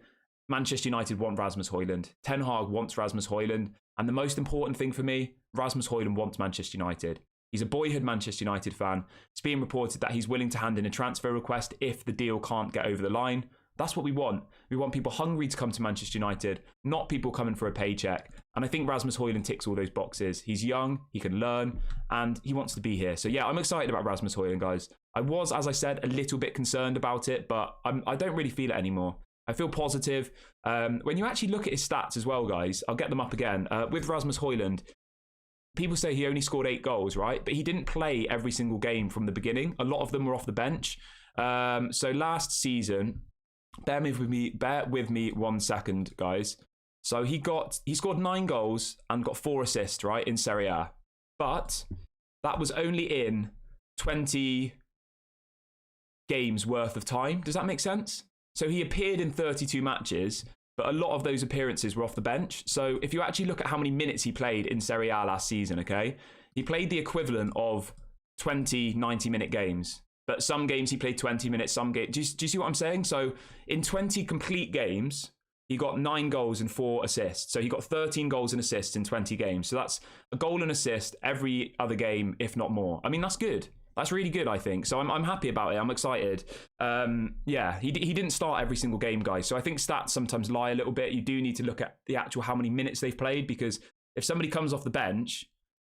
Manchester United want Rasmus Hojlund. Ten Hag wants Rasmus Hojlund. And the most important thing for me, Rasmus Hojlund wants Manchester United. He's a boyhood Manchester United fan. It's being reported that he's willing to hand in a transfer request if the deal can't get over the line. That's what we want. We want people hungry to come to Manchester United, not people coming for a paycheck. And I think Rasmus Hojlund ticks all those boxes. He's young, he can learn, and he wants to be here. So I'm excited about Rasmus Hojlund, guys. I was, as I said, a little bit concerned about it, but I don't really feel it anymore. I feel positive. When you actually look at his stats as well, guys, I'll get them up again. With Rasmus Hojlund, people say he only scored 8 goals, right? But he didn't play every single game from the beginning. A lot of them were off the bench. So last season, bear with me 1 second, guys. So he scored 9 goals and got 4 assists, right, in Serie A. But that was only in 20 games worth of time. Does that make sense? So he appeared in 32 matches, but a lot of those appearances were off the bench. So if you actually look at how many minutes he played in Serie A last season, okay, he played the equivalent of 20 90-minute games. But some games he played 20 minutes, some games... Do you see what I'm saying? So in 20 complete games, he got 9 goals and 4 assists. So he got 13 goals and assists in 20 games. So that's a goal and assist every other game, if not more. I mean, that's good. That's really good, I think. So I'm happy about it. I'm excited. He didn't start every single game, guys. So I think stats sometimes lie a little bit. You do need to look at the actual how many minutes they've played, because if somebody comes off the bench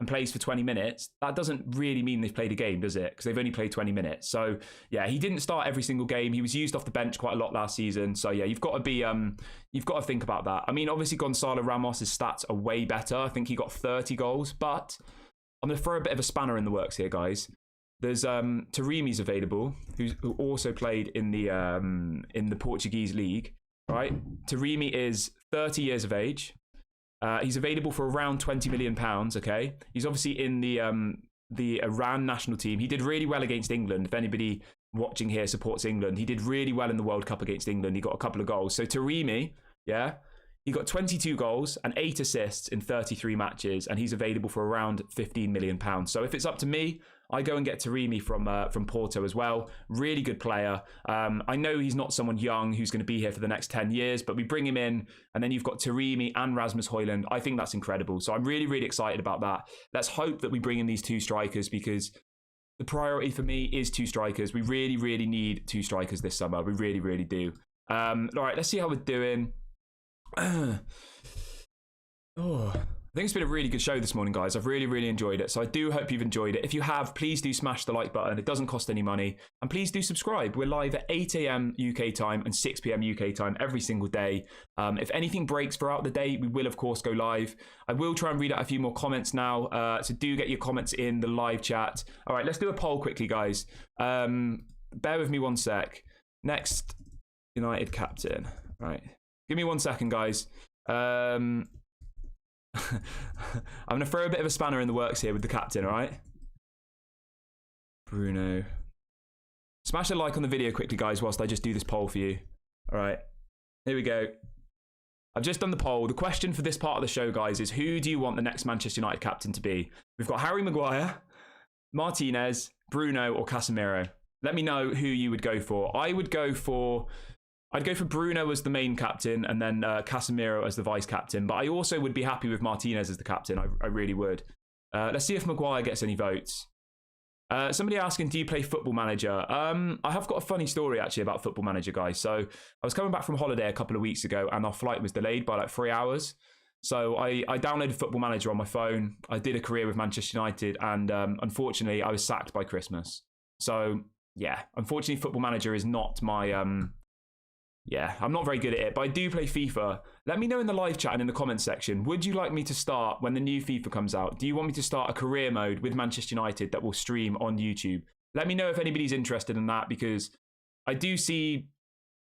and plays for 20 minutes, that doesn't really mean they've played a game, does it? Because they've only played 20 minutes. So he didn't start every single game. He was used off the bench quite a lot last season. So you've got to think about that. I mean, obviously Gonzalo Ramos' stats are way better. I think he got 30 goals, but I'm going to throw a bit of a spanner in the works here, guys. There's Taremi's available, who also played in the Portuguese league, right? Taremi is 30 years of age. He's available for around £20 million, okay? He's obviously in the Iran national team. He did really well against England. If anybody watching here supports England, he did really well in the World Cup against England. He got a couple of goals. So Taremi, he got 22 goals and 8 assists in 33 matches, and he's available for around £15 million. So if it's up to me, I go and get Taremi from Porto as well. Really good player. I know he's not someone young who's going to be here for the next 10 years, but we bring him in, and then you've got Taremi and Rasmus Hojlund. I think that's incredible. So I'm really, really excited about that. Let's hope that we bring in these 2 strikers, because the priority for me is 2 strikers. We really, really need 2 strikers this summer. We really, really do. All right, let's see how we're doing. Oh, I think it's been a really good show this morning, guys. I've really enjoyed it. So I do hope you've enjoyed it. If you have, please do smash the like button. It doesn't cost any money. And please do subscribe. We're live at 8 a.m. UK time and 6 p.m. UK time every single day. If anything breaks throughout the day, we will, of course, go live. I will try and read out a few more comments now. So do get your comments in the live chat. All right, let's do a poll quickly, guys. Bear with me one sec. Next United captain. All right. Give me 1 second, guys. I'm going to throw a bit of a spanner in the works here with the captain, all right? Bruno. Smash a like on the video quickly, guys, whilst I just do this poll for you. All right, here we go. I've just done the poll. The question for this part of the show, guys, is who do you want the next Manchester United captain to be? We've got Harry Maguire, Martinez, Bruno, or Casemiro. Let me know who you would go for. I'd go for Bruno as the main captain and then Casemiro as the vice captain. But I also would be happy with Martinez as the captain. I really would. Let's see if Maguire gets any votes. Somebody asking, do you play Football Manager? I have got a funny story actually about Football Manager, guys. So I was coming back from holiday a couple of weeks ago and our flight was delayed by like 3 hours. So I downloaded Football Manager on my phone. I did a career with Manchester United and unfortunately I was sacked by Christmas. So yeah, unfortunately Football Manager is not my... Yeah, I'm not very good at it, but I do play FIFA. Let me know in the live chat and in the comments section. Would you like me to start, when the new FIFA comes out, do you want me to start a career mode with Manchester United that will stream on YouTube? Let me know if anybody's interested in that, because I do see...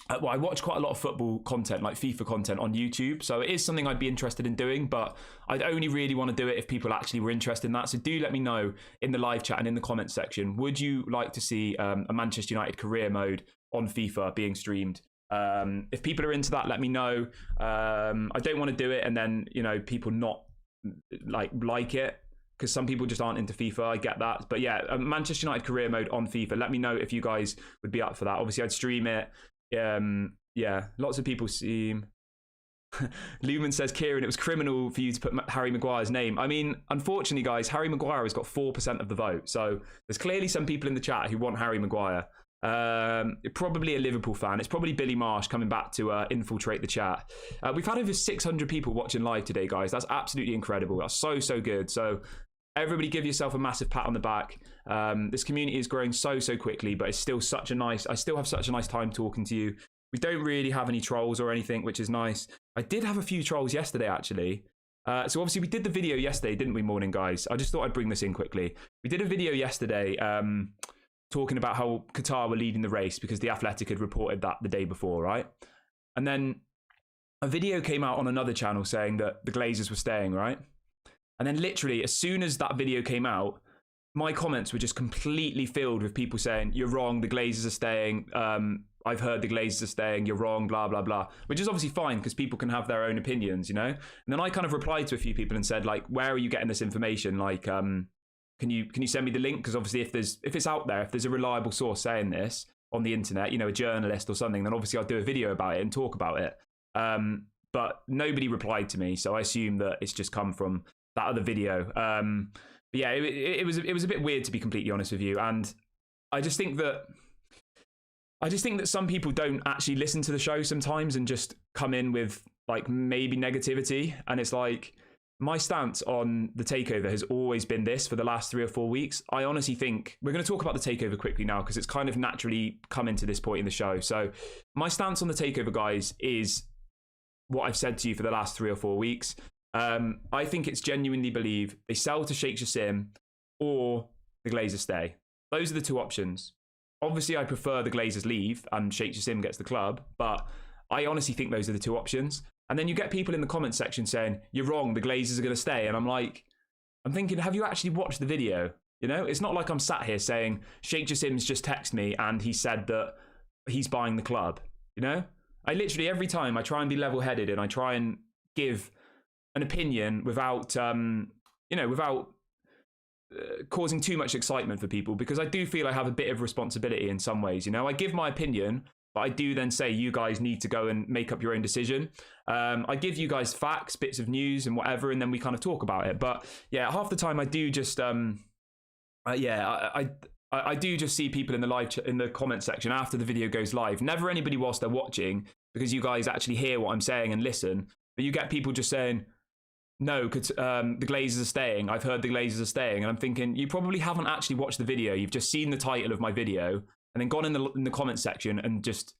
Well, I watch quite a lot of football content, like FIFA content on YouTube, so it is something I'd be interested in doing, but I'd only really want to do it if people actually were interested in that. So do let me know in the live chat and in the comments section. Would you like to see a Manchester United career mode on FIFA being streamed? If people are into that, let me know. I don't want to do it and then, you know, people not like it, because some people just aren't into FIFA. I get that, but yeah, Manchester United career mode on FIFA. Let me know if you guys would be up for that. Obviously I'd stream it. Yeah, lots of people seem... Lumen says, Kieran, it was criminal for you to put Harry Maguire's name. I mean, unfortunately, guys, Harry Maguire has got 4% of the vote, so there's clearly some people in the chat who want Harry Maguire. Probably a Liverpool fan. It's probably Billy Marsh coming back to infiltrate the chat. We've had over 600 people watching live today, guys. That's absolutely incredible. That's so good. So everybody give yourself a massive pat on the back. This community is growing so quickly, but it's still I still have such a nice time talking to you. We don't really have any trolls or anything, which is nice. I did have a few trolls yesterday, actually. So obviously we did the video yesterday, didn't we, morning guys? I just thought I'd bring this in quickly. We did a video yesterday talking about how Qatar were leading the race because the Athletic had reported that the day before, right? And then a video came out on another channel saying that the Glazers were staying, right? And then literally, as soon as that video came out, my comments were just completely filled with people saying, you're wrong, the Glazers are staying. I've heard the Glazers are staying, you're wrong, blah, blah, blah. Which is obviously fine because people can have their own opinions, you know? And then I kind of replied to a few people and said, like, where are you getting this information? Like, can you send me the link? Because obviously if it's out there, if there's a reliable source saying this on the internet, you know, a journalist or something, then obviously I'll do a video about it and talk about it. But nobody replied to me, so I assume that it's just come from that other video. But yeah, it was a bit weird, to be completely honest with you. And I just think that some people don't actually listen to the show sometimes and just come in with like maybe negativity. And it's like, my stance on the takeover has always been this for the last 3 or 4 weeks. I honestly think we're going to talk about the takeover quickly now because it's kind of naturally come into this point in the show. So my stance on the takeover, guys, is what I've said to you for the last 3 or 4 weeks. I think it's genuinely believe they sell to Sheikh Jassim or the Glazers stay. Those are the two options. Obviously, I prefer the Glazers leave and Sheikh Jassim gets the club, but I honestly think those are the two options. And then you get people in the comment section saying, you're wrong, the Glazers are going to stay. And I'm thinking, have you actually watched the video? You know, it's not like I'm sat here saying, Sheikh Jassim's just texted me and he said that he's buying the club. You know, I literally, every time I try and be level-headed and I try and give an opinion without, causing too much excitement for people, because I do feel I have a bit of responsibility in some ways. You know, I give my opinion, but I do then say you guys need to go and make up your own decision. I give you guys facts, bits of news and whatever, and then we kind of talk about it. But yeah, half the time I do just, I do just see people in the in the comment section after the video goes live. Never anybody whilst they're watching, because you guys actually hear what I'm saying and listen. But you get people just saying, no, the Glazers are staying. I've heard the Glazers are staying. And I'm thinking, you probably haven't actually watched the video. You've just seen the title of my video and then gone in the comment section and just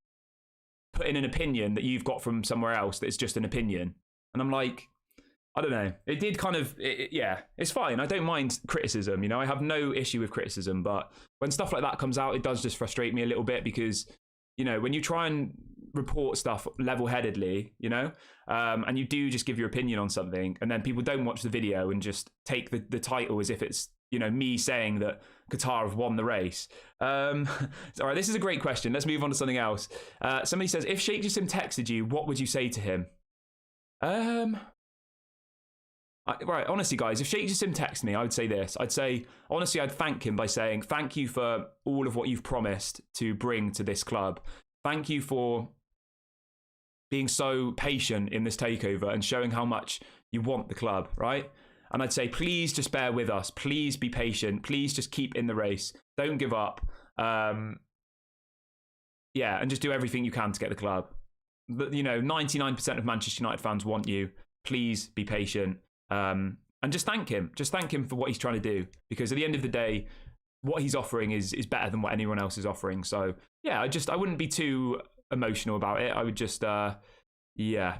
put in an opinion that you've got from somewhere else that's just an opinion. And I'm like, I don't know. It did kind of, yeah, it's fine. I don't mind criticism. I have no issue with criticism. But when stuff like that comes out, it does just frustrate me a little bit because, when you try and report stuff level-headedly, and you do just give your opinion on something, and then people don't watch the video and just take the title as if it's, me saying that Qatar have won the race. All right, this is a great question. Let's move on to something else. Somebody says, if Sheikh Jassim texted you, what would you say to him? Right, honestly, guys, if Sheikh Jassim texted me, I would say this. I'd say, honestly, I'd thank him by saying, thank you for all of what you've promised to bring to this club. Thank you for being so patient in this takeover and showing how much you want the club, right? And I'd say, please just bear with us. Please be patient. Please just keep in the race. Don't give up. And just do everything you can to get the club. But, 99% of Manchester United fans want you. Please be patient. And just thank him. Just thank him for what he's trying to do. Because at the end of the day, what he's offering is better than what anyone else is offering. So, yeah, I wouldn't be too emotional about it. I would just, yeah.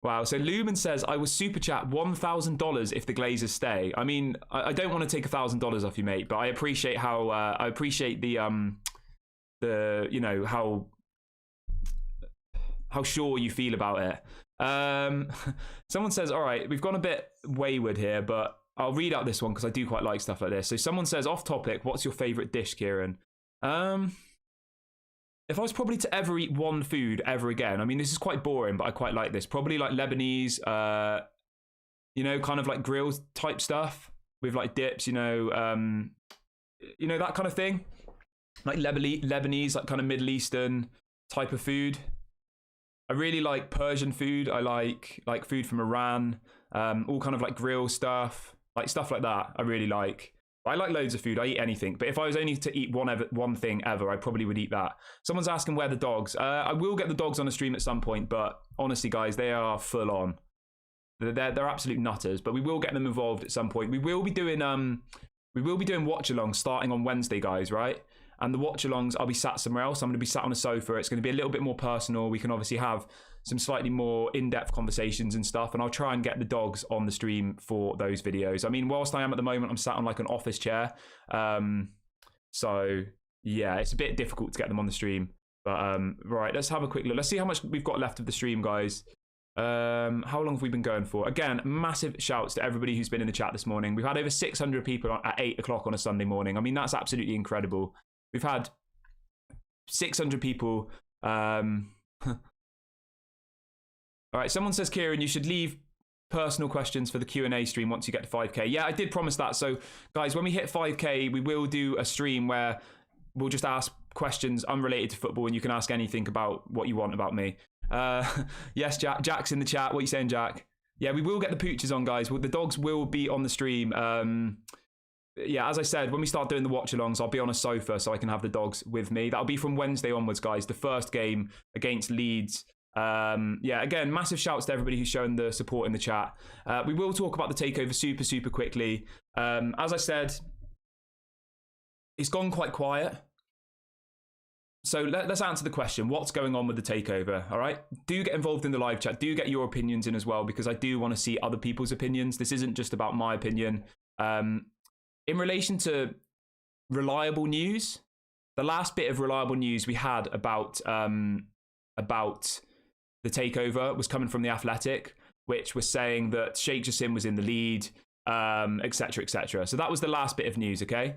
Wow. So Lumen says, I will super chat $1,000 if the Glazers stay. I mean, I don't want to take $1,000 off you, mate, but I appreciate how, how sure you feel about it. Someone says, all right, we've gone a bit wayward here, but I'll read out this one because I do quite like stuff like this. So someone says, off topic, what's your favorite dish, Kieran? If I was probably to ever eat one food ever again, I mean, this is quite boring, but I quite like this. Probably like Lebanese, kind of like grilled type stuff with like dips, that kind of thing. Like Lebanese, like kind of Middle Eastern type of food. I really like Persian food. I like food from Iran, all kind of like grill stuff, like stuff like that. I really like. I like loads of food. I eat anything. But if I was only to eat one thing ever, I probably would eat that. Someone's asking where the dogs. I will get the dogs on the stream at some point, but honestly, guys, they are full on. They're absolute nutters. But we will get them involved at some point. We will be doing watch-alongs starting on Wednesday, guys, right? And the watch-alongs, I'll be sat somewhere else. I'm going to be sat on a sofa. It's going to be a little bit more personal. We can obviously have some slightly more in-depth conversations and stuff. And I'll try and get the dogs on the stream for those videos. I mean, whilst I am at the moment, I'm sat on like an office chair. So, yeah, it's a bit difficult to get them on the stream. But, right, let's have a quick look. Let's see how much we've got left of the stream, guys. How long have we been going for? Again, massive shouts to everybody who's been in the chat this morning. We've had over 600 people at 8 o'clock on a Sunday morning. I mean, that's absolutely incredible. We've had 600 people. All right, someone says, Kieran, you should leave personal questions for the Q&A stream once you get to 5K. Yeah, I did promise that. So, guys, when we hit 5K, we will do a stream where we'll just ask questions unrelated to football, and you can ask anything about what you want about me. Yes, Jack. Jack's in the chat. What are you saying, Jack? Yeah, we will get the pooches on, guys. The dogs will be on the stream. Yeah, as I said, when we start doing the watch-alongs, I'll be on a sofa so I can have the dogs with me. That'll be from Wednesday onwards, guys. The first game against Leeds. Yeah, again, massive shouts to everybody who's shown the support in the chat. We will talk about the takeover super quickly. As I said, it's gone quite quiet. So let's answer the question. What's going on with the takeover? All right. Do get involved in the live chat. Do get your opinions in as well, because I do want to see other people's opinions. This isn't just about my opinion. In relation to reliable news, the last bit of reliable news we had about the takeover was coming from The Athletic, which was saying that Sheikh Jassim was in the lead, etc., etc. So that was the last bit of news, okay?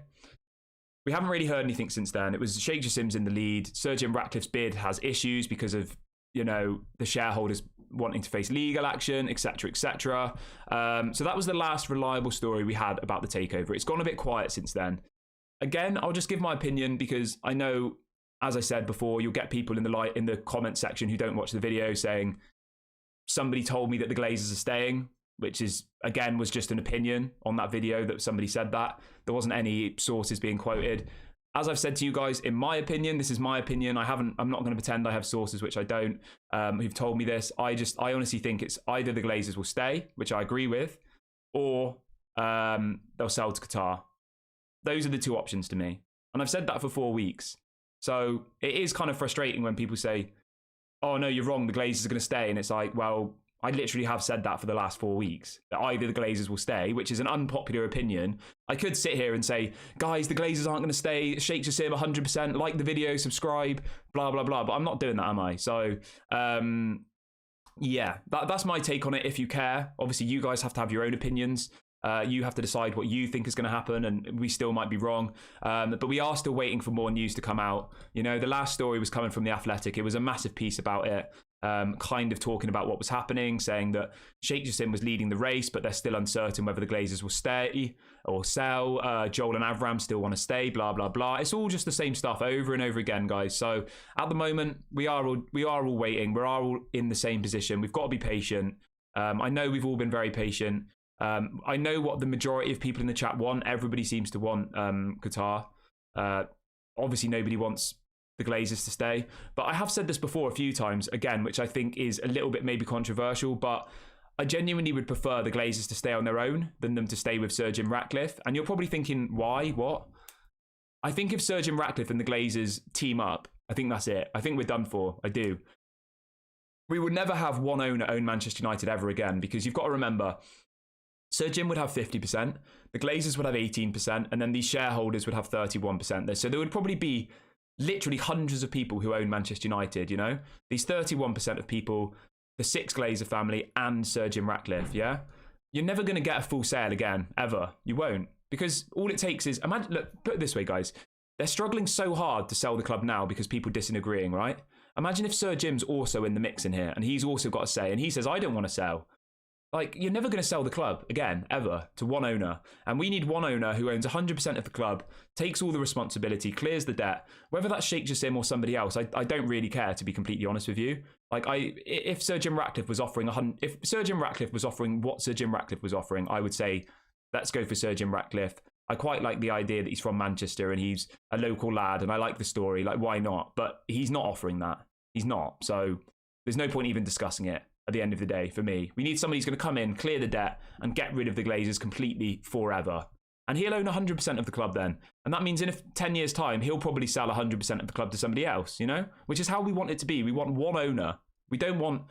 We haven't really heard anything since then. It was Sheikh Jassim's in the lead. Sir Jim Ratcliffe's bid has issues because of, the shareholders wanting to face legal action, etc., etc. So that was the last reliable story we had about the takeover. It's gone a bit quiet since then. Again, I'll just give my opinion because I know, as I said before, you'll get people in the comment section who don't watch the video saying somebody told me that the Glazers are staying, which is, again, was just an opinion on that video that somebody said that. There wasn't any sources being quoted. as I've said to you guys, in my opinion, this is my opinion. I'm not going to pretend I have sources, which I don't, who've told me this. I honestly think it's either the Glazers will stay, which I agree with, or they'll sell to Qatar. Those are the two options to me. And I've said that for 4 weeks. So it is kind of frustrating when people say, oh, no, you're wrong, the Glazers are going to stay. And it's like, well, I literally have said that for the last 4 weeks, that either the Glazers will stay, which is an unpopular opinion. I could sit here and say, guys, the Glazers aren't going to stay. Sheikh Jassim 100%. Like the video, subscribe, blah, blah, blah. But I'm not doing that, am I? So, yeah, that's my take on it. If you care, obviously you guys have to have your own opinions. You have to decide what you think is going to happen, and we still might be wrong. But we are still waiting for more news to come out. You know, the last story was coming from The Athletic. It was a massive piece about it, kind of talking about what was happening, saying that Sheikh Jassim was leading the race, but they're still uncertain whether the Glazers will stay or sell. Joel and Avram still want to stay, blah, blah, blah. It's all just the same stuff over and over again, guys. So at the moment, we are all waiting. We're all in the same position. We've got to be patient. I know we've all been very patient. I know what the majority of people in the chat want. Everybody seems to want Qatar. Obviously, nobody wants the Glazers to stay. But I have said this before a few times, again, which I think is a little bit maybe controversial, but I genuinely would prefer the Glazers to stay on their own than them to stay with Sir Jim Ratcliffe. And you're probably thinking, why? What? I think if Sir Jim Ratcliffe and the Glazers team up, I think that's it. I think we're done for. I do. We would never have one owner own Manchester United ever again, because you've got to remember, Sir Jim would have 50%, the Glazers would have 18%, and then these shareholders would have 31%. So there would probably be literally hundreds of people who own Manchester United, you know? These 31% of people, the 6 Glazer family, and Sir Jim Ratcliffe, yeah? You're never going to get a full sale again, ever. You won't. Because all it takes is, imagine, look, put it this way, guys. They're struggling so hard to sell the club now because people disagreeing, right? Imagine if Sir Jim's also in the mix in here, and he's also got a say, and he says, I don't want to sell. Like, you're never going to sell the club again, ever, to one owner. And we need one owner who owns 100% of the club, takes all the responsibility, clears the debt. Whether that's Sheikh Jassim or somebody else, I don't really care, to be completely honest with you. Like, if Sir Jim Ratcliffe was offering if Sir Jim Ratcliffe was offering what Sir Jim Ratcliffe was offering, I would say, let's go for Sir Jim Ratcliffe. I quite like the idea that he's from Manchester and he's a local lad, and I like the story. Like, why not? But he's not offering that. He's not. So there's no point even discussing it. At the end of the day, for me, we need somebody who's going to come in, clear the debt, and get rid of the Glazers completely forever. And he'll own 100% of the club then. And that means in 10 years' time, he'll probably sell 100% of the club to somebody else, you know? Which is how we want it to be. We want one owner. We don't want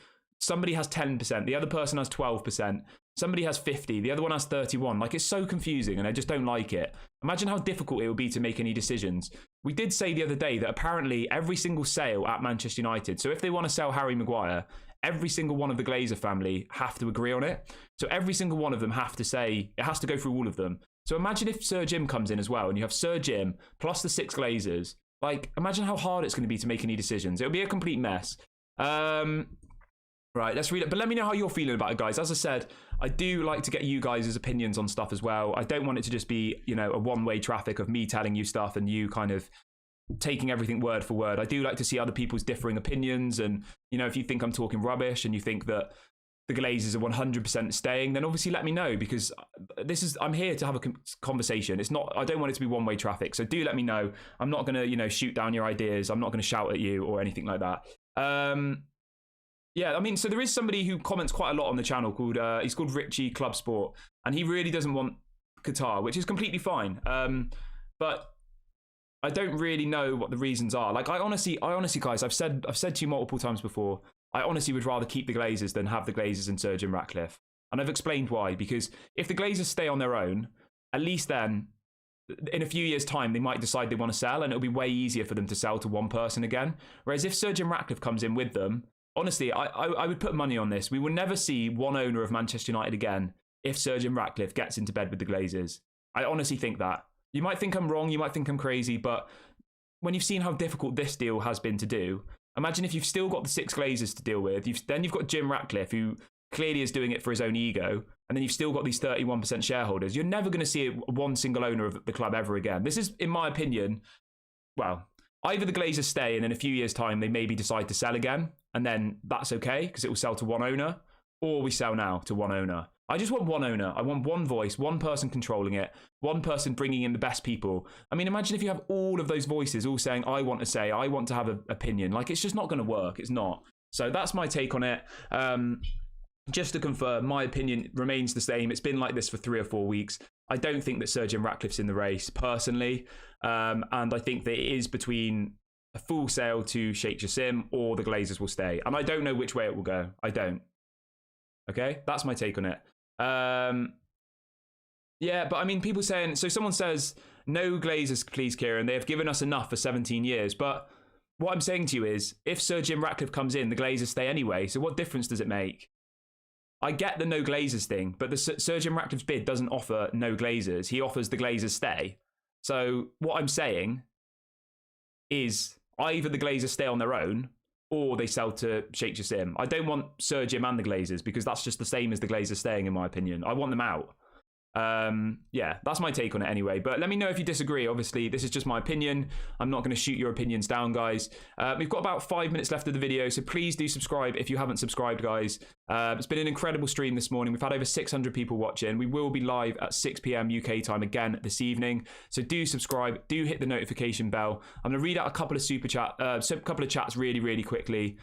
somebody has 10%, the other person has 12%, somebody has 50, the other one has 31. Like, it's so confusing, and I just don't like it. Imagine how difficult it would be to make any decisions. We did say the other day that apparently every single sale at Manchester United, so if they want to sell Harry Maguire, every single one of the Glazer family have to agree on it. So every single one of them have to say, it has to go through all of them. So imagine if Sir Jim comes in as well, and you have Sir Jim plus the 6 Glazers. Like, imagine how hard it's going to be to make any decisions. It'll be a complete mess. Right, let's read it. But let me know how you're feeling about it, guys. As I said, I do like to get you guys' opinions on stuff as well. I don't want it to just be, you know, a one-way traffic of me telling you stuff and you kind of taking everything word for word. I do like to see other people's differing opinions. And, you know, if you think I'm talking rubbish and you think that the Glazers are 100% staying, then obviously let me know, because I'm here to have a conversation. It's not, I don't want it to be one-way traffic. So do let me know. I'm not going to, you know, shoot down your ideas. I'm not going to shout at you or anything like that. Yeah, I mean, so there is somebody who comments quite a lot on the channel called, he's called Richie Club Sport, and he really doesn't want Qatar, which is completely fine. But I don't really know what the reasons are. Like, I honestly, guys, I've said to you multiple times before, I honestly would rather keep the Glazers than have the Glazers and Sir Jim Ratcliffe. And I've explained why, because if the Glazers stay on their own, at least then, in a few years' time, they might decide they want to sell, and it'll be way easier for them to sell to one person again. Whereas if Sir Jim Ratcliffe comes in with them, honestly, I would put money on this. We will never see one owner of Manchester United again if Sir Jim Ratcliffe gets into bed with the Glazers. I honestly think that. You might think I'm wrong, you might think I'm crazy, but when you've seen how difficult this deal has been to do, imagine if you've still got the 6 Glazers to deal with, then you've got Jim Ratcliffe, who clearly is doing it for his own ego, and then you've still got these 31% shareholders. You're never going to see one single owner of the club ever again. This is, in my opinion, well, either the Glazers stay and in a few years' time they maybe decide to sell again, and then that's okay because it will sell to one owner, or we sell now to one owner. I just want one owner. I want one voice, one person controlling it, one person bringing in the best people. I mean, imagine if you have all of those voices all saying, I want to say, I want to have an opinion. Like, it's just not going to work. It's not. So that's my take on it. Just to confirm, my opinion remains the same. It's been like this for 3 or 4 weeks. I don't think that Sir Jim Ratcliffe's in the race, personally. And I think that it is between a full sale to Sheikh Jassim or the Glazers will stay. And I don't know which way it will go. I don't. Okay? That's my take on it. Yeah, but I mean, people saying, so someone says, no Glazers, please, Kieran. They have given us enough for 17 years. But what I'm saying to you is, if Sir Jim Ratcliffe comes in, the Glazers stay anyway. So what difference does it make? I get the no Glazers thing, but the Sir Jim Ratcliffe's bid doesn't offer no Glazers. He offers the Glazers stay. So what I'm saying is either the Glazers stay on their own or they sell to Sheikh Jassim. I don't want Sir Jim and the Glazers because that's just the same as the Glazers staying, in my opinion. I want them out. Yeah, that's my take on it anyway. But let me know if you disagree. Obviously, this is just my opinion. I'm not going to shoot your opinions down, guys. We've got about 5 minutes left of the video, so please do subscribe if you haven't subscribed, guys. It's been an incredible stream this morning. We've had over 600 people watching. We will be live at 6 p.m. UK time again this evening. So do subscribe. Do hit the notification bell. I'm going to read out a couple of chats really, really quickly.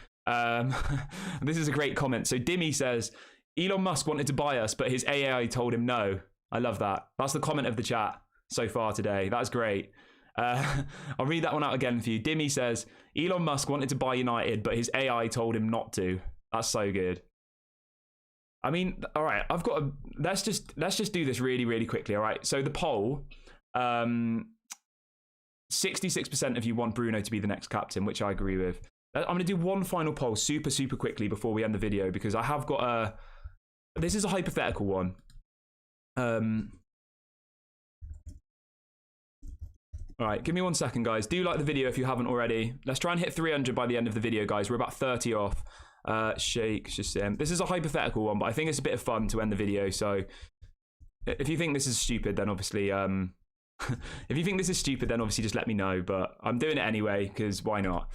This is a great comment. So Dimmy says, Elon Musk wanted to buy us, but his AI told him no. I love that. That's the comment of the chat so far today. That's great. I'll read that one out again for you. Dimmy says, Elon Musk wanted to buy United, but his AI told him not to. That's so good. I mean, all right, I've got a, let's just do this really, really quickly. All right. So the poll, 66% of you want Bruno to be the next captain, which I agree with. I'm going to do one final poll super, super quickly before we end the video, because I have got a, this is a hypothetical one. All right, give me 1 second, guys. Do like the video if you haven't already. Let's try and hit 300 by the end of the video, guys. We're about 30 off. Sheikh Jassim. This is a hypothetical one, but I think it's a bit of fun to end the video. So if you think this is stupid, then obviously if you think this is stupid, then obviously just let me know. But I'm doing it anyway, because why not?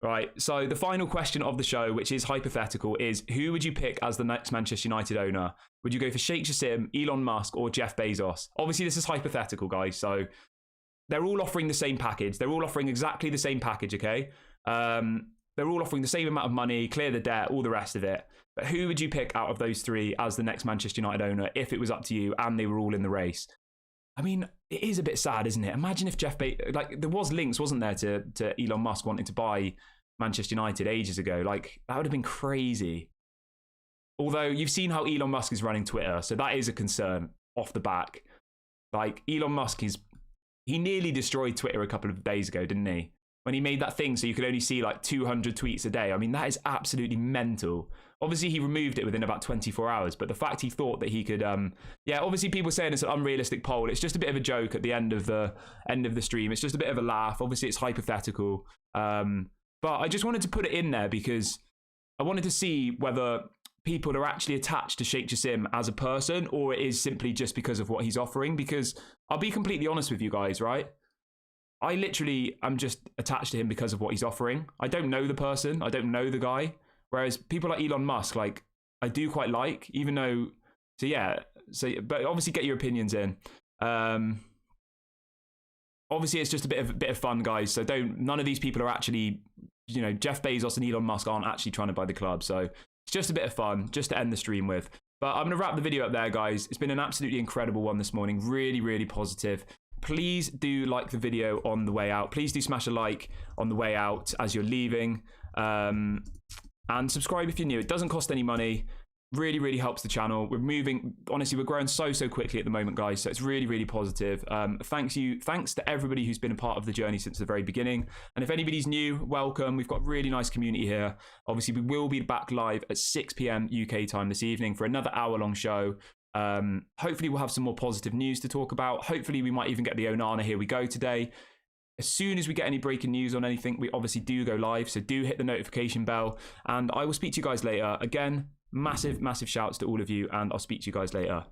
Right, so the final question of the show, which is hypothetical, is who would you pick as the next Manchester United owner? Would you go for Sheikh Jassim, Elon Musk, or Jeff Bezos? Obviously, this is hypothetical, guys, so they're all offering the same package. They're all offering exactly the same package, okay? They're all offering the same amount of money, clear the debt, all the rest of it. But who would you pick out of those three as the next Manchester United owner if it was up to you and they were all in the race? I mean, it is a bit sad, isn't it? Imagine if Jeff Bezos, like, there was links, wasn't there, to Elon Musk wanting to buy Manchester United ages ago. Like, that would have been crazy. Although you've seen how Elon Musk is running Twitter, so that is a concern off the back. Like, Elon Musk he nearly destroyed Twitter a couple of days ago, didn't he? When he made that thing so you could only see like 200 tweets a day. I mean, that is absolutely mental. Obviously, he removed it within about 24 hours, but the fact he thought that he could, yeah, obviously people saying it's an unrealistic poll. It's just a bit of a joke at the end of the stream. It's just a bit of a laugh. Obviously, it's hypothetical. But I just wanted to put it in there because I wanted to see whether people are actually attached to Sheikh Jassim as a person, or it is simply just because of what he's offering. Because I'll be completely honest with you guys, right? I literally am just attached to him because of what he's offering. I don't know the person. I don't know the guy. Whereas people like Elon Musk, like, I do quite like, even though, so yeah, but obviously get your opinions in. Obviously it's just a bit of fun, guys. So none of these people are actually, you know, Jeff Bezos and Elon Musk aren't actually trying to buy the club. So it's just a bit of fun, just to end the stream with. But I'm going to wrap the video up there, guys. It's been an absolutely incredible one this morning. Really, really positive. Please do like the video on the way out. Please do smash a like on the way out as you're leaving. And subscribe if you're new. It doesn't cost any money. Really, really helps the channel. We're moving, honestly, we're growing so quickly at the moment, guys. So it's really, really positive. Thanks to everybody who's been a part of the journey since the very beginning. And if anybody's new, welcome. We've got a really nice community here. Obviously, we will be back live at 6 p.m. UK time this evening for another hour-long show. Hopefully, we'll have some more positive news to talk about. Hopefully, we might even get the Onana Here We Go today. As soon as we get any breaking news on anything, we obviously do go live. So do hit the notification bell. And I will speak to you guys later. Again, massive, massive shouts to all of you. And I'll speak to you guys later.